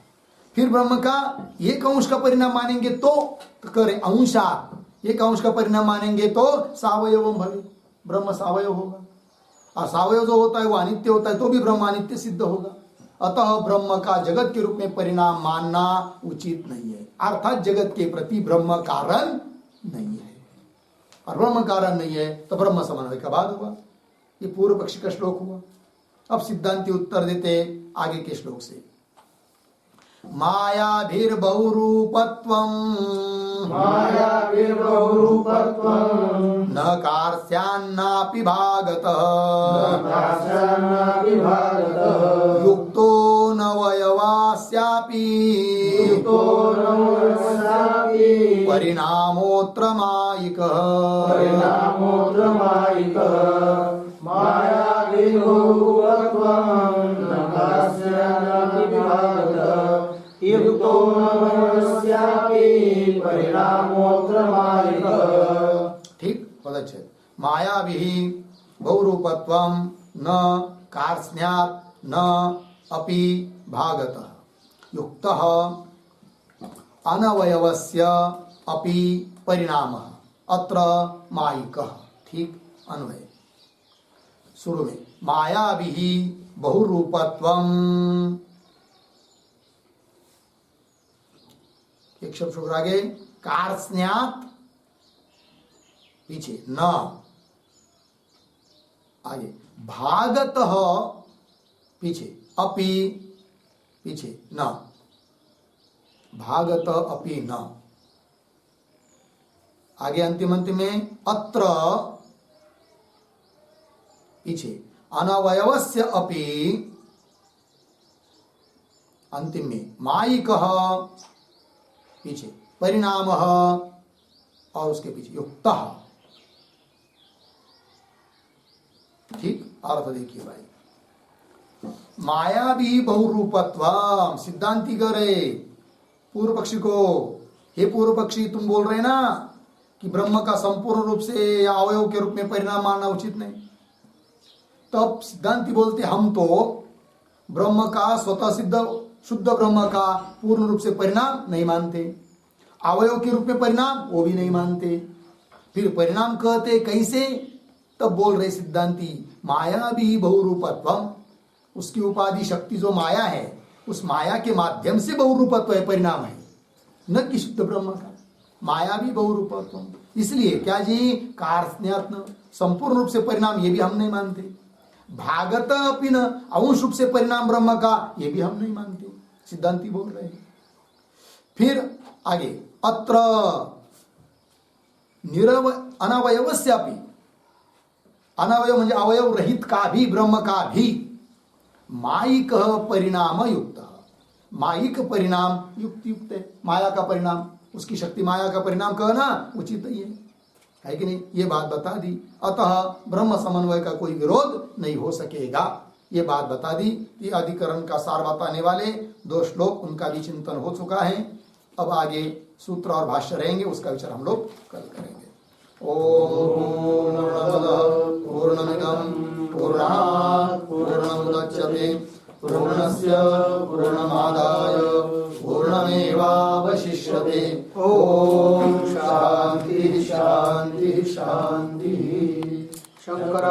फिर ब्रह्म का एक अंश का परिणाम मानेंगे तो करे अंशात्, एक अंश का परिणाम मानेंगे तो सावयवं भवेत्, ब्रह्म सावयव होगा, और सावयव जो होता है वो अनित्य होता है, तो भी ब्रह्म अनित्य सिद्ध होगा। अतः ब्रह्म का जगत के रूप में परिणाम मानना उचित नहीं है, अर्थात जगत के प्रति ब्रह्म कारण नहीं है, और ब्रह्म कारण नहीं है तो ब्रह्म समन्वय का बाद हुआ। ये पूर्व पक्षी का श्लोक हुआ। अब सिद्धांती उत्तर देते आगे के श्लोक से, मायाभिर्बहुरूपत्वं न कार्त्स्यान्नापि भागतः युक्तो नवयवास्यापि परिणामोऽत्र मायिकः। ठीक, पदच्छेद, मायाभिः बहुरूपत्वं न कार्त्स्न्यात् न अपि भागतः युक्तः अनवयवस्य अपि परिणामः अत्र मायिकः। ठीक, अन्वय शुरू में, मायाभिः बहुरूपत्वं, एक शब्द शुरू आगे, कार्त्स्न्यात् पीछे न, आगे भागतः पीछे, अपि पीछे, न, भागत अपि न। आगे अंतिम में अत्र पीछे, अनवयवस्य अपि, अंतिम में मायिकः पीछे, परिणामः और उसके पीछे युक्तः। ठीक, अर्थ देखिए भाई। मायावी बहुरूपत्व, सिद्धांति कह रहे पूर्व पक्षी को, हे पूर्व पक्षी तुम बोल रहे ना कि ब्रह्म का संपूर्ण रूप से या अवयव के रूप में परिणाम मानना उचित नहीं। तब सिद्धांति बोलते हम तो ब्रह्म का स्वतः सिद्ध शुद्ध ब्रह्म का पूर्ण रूप से परिणाम नहीं मानते, अवयव के रूप में परिणाम वो भी नहीं मानते, फिर परिणाम कहते कैसे? तब बोल रहे सिद्धांति माया भी बहुरूपत्व, उसकी उपाधि शक्ति जो माया है उस माया के माध्यम से बहुरूपत्व है, परिणाम है, न कि शुद्ध ब्रह्म का। माया भी बहुरूपत्व, इसलिए क्या जी कार्यात्म संपूर्ण रूप से परिणाम ये भी हम नहीं मानते, भागत अपि न अंश रूप से परिणाम ब्रह्म का ये भी हम नहीं मानते, सिद्धांति बोल रहे हैं। फिर आगे अत्र अनवयवस्यापि, अनवयव म्हणजे अवयव रहित का भी ब्रह्म का भी मायिक परिणाम युक्त, मायिक परिणाम युक्त युक्त है, माया का परिणाम, उसकी शक्ति माया का परिणाम कहना उचित ही है कि नहीं? ये बात बता दी। अतः ब्रह्म समन्वय का कोई विरोध नहीं हो सकेगा, ये बात बता दी। ये अधिकरण का सार बताने वाले 2 श्लोक उनका भी चिंतन हो चुका है। अब आगे सूत्र और भाष्य रहेंगे, उसका विचार हम लोग कल करेंगे। ओम पूर्णमिदं पूर्णात् पूर्णमुदच्यते पूर्णस्य पूर्णमादाय पूर्णमेवावशिष्यते। ओम शांति शांति शांति। शंकर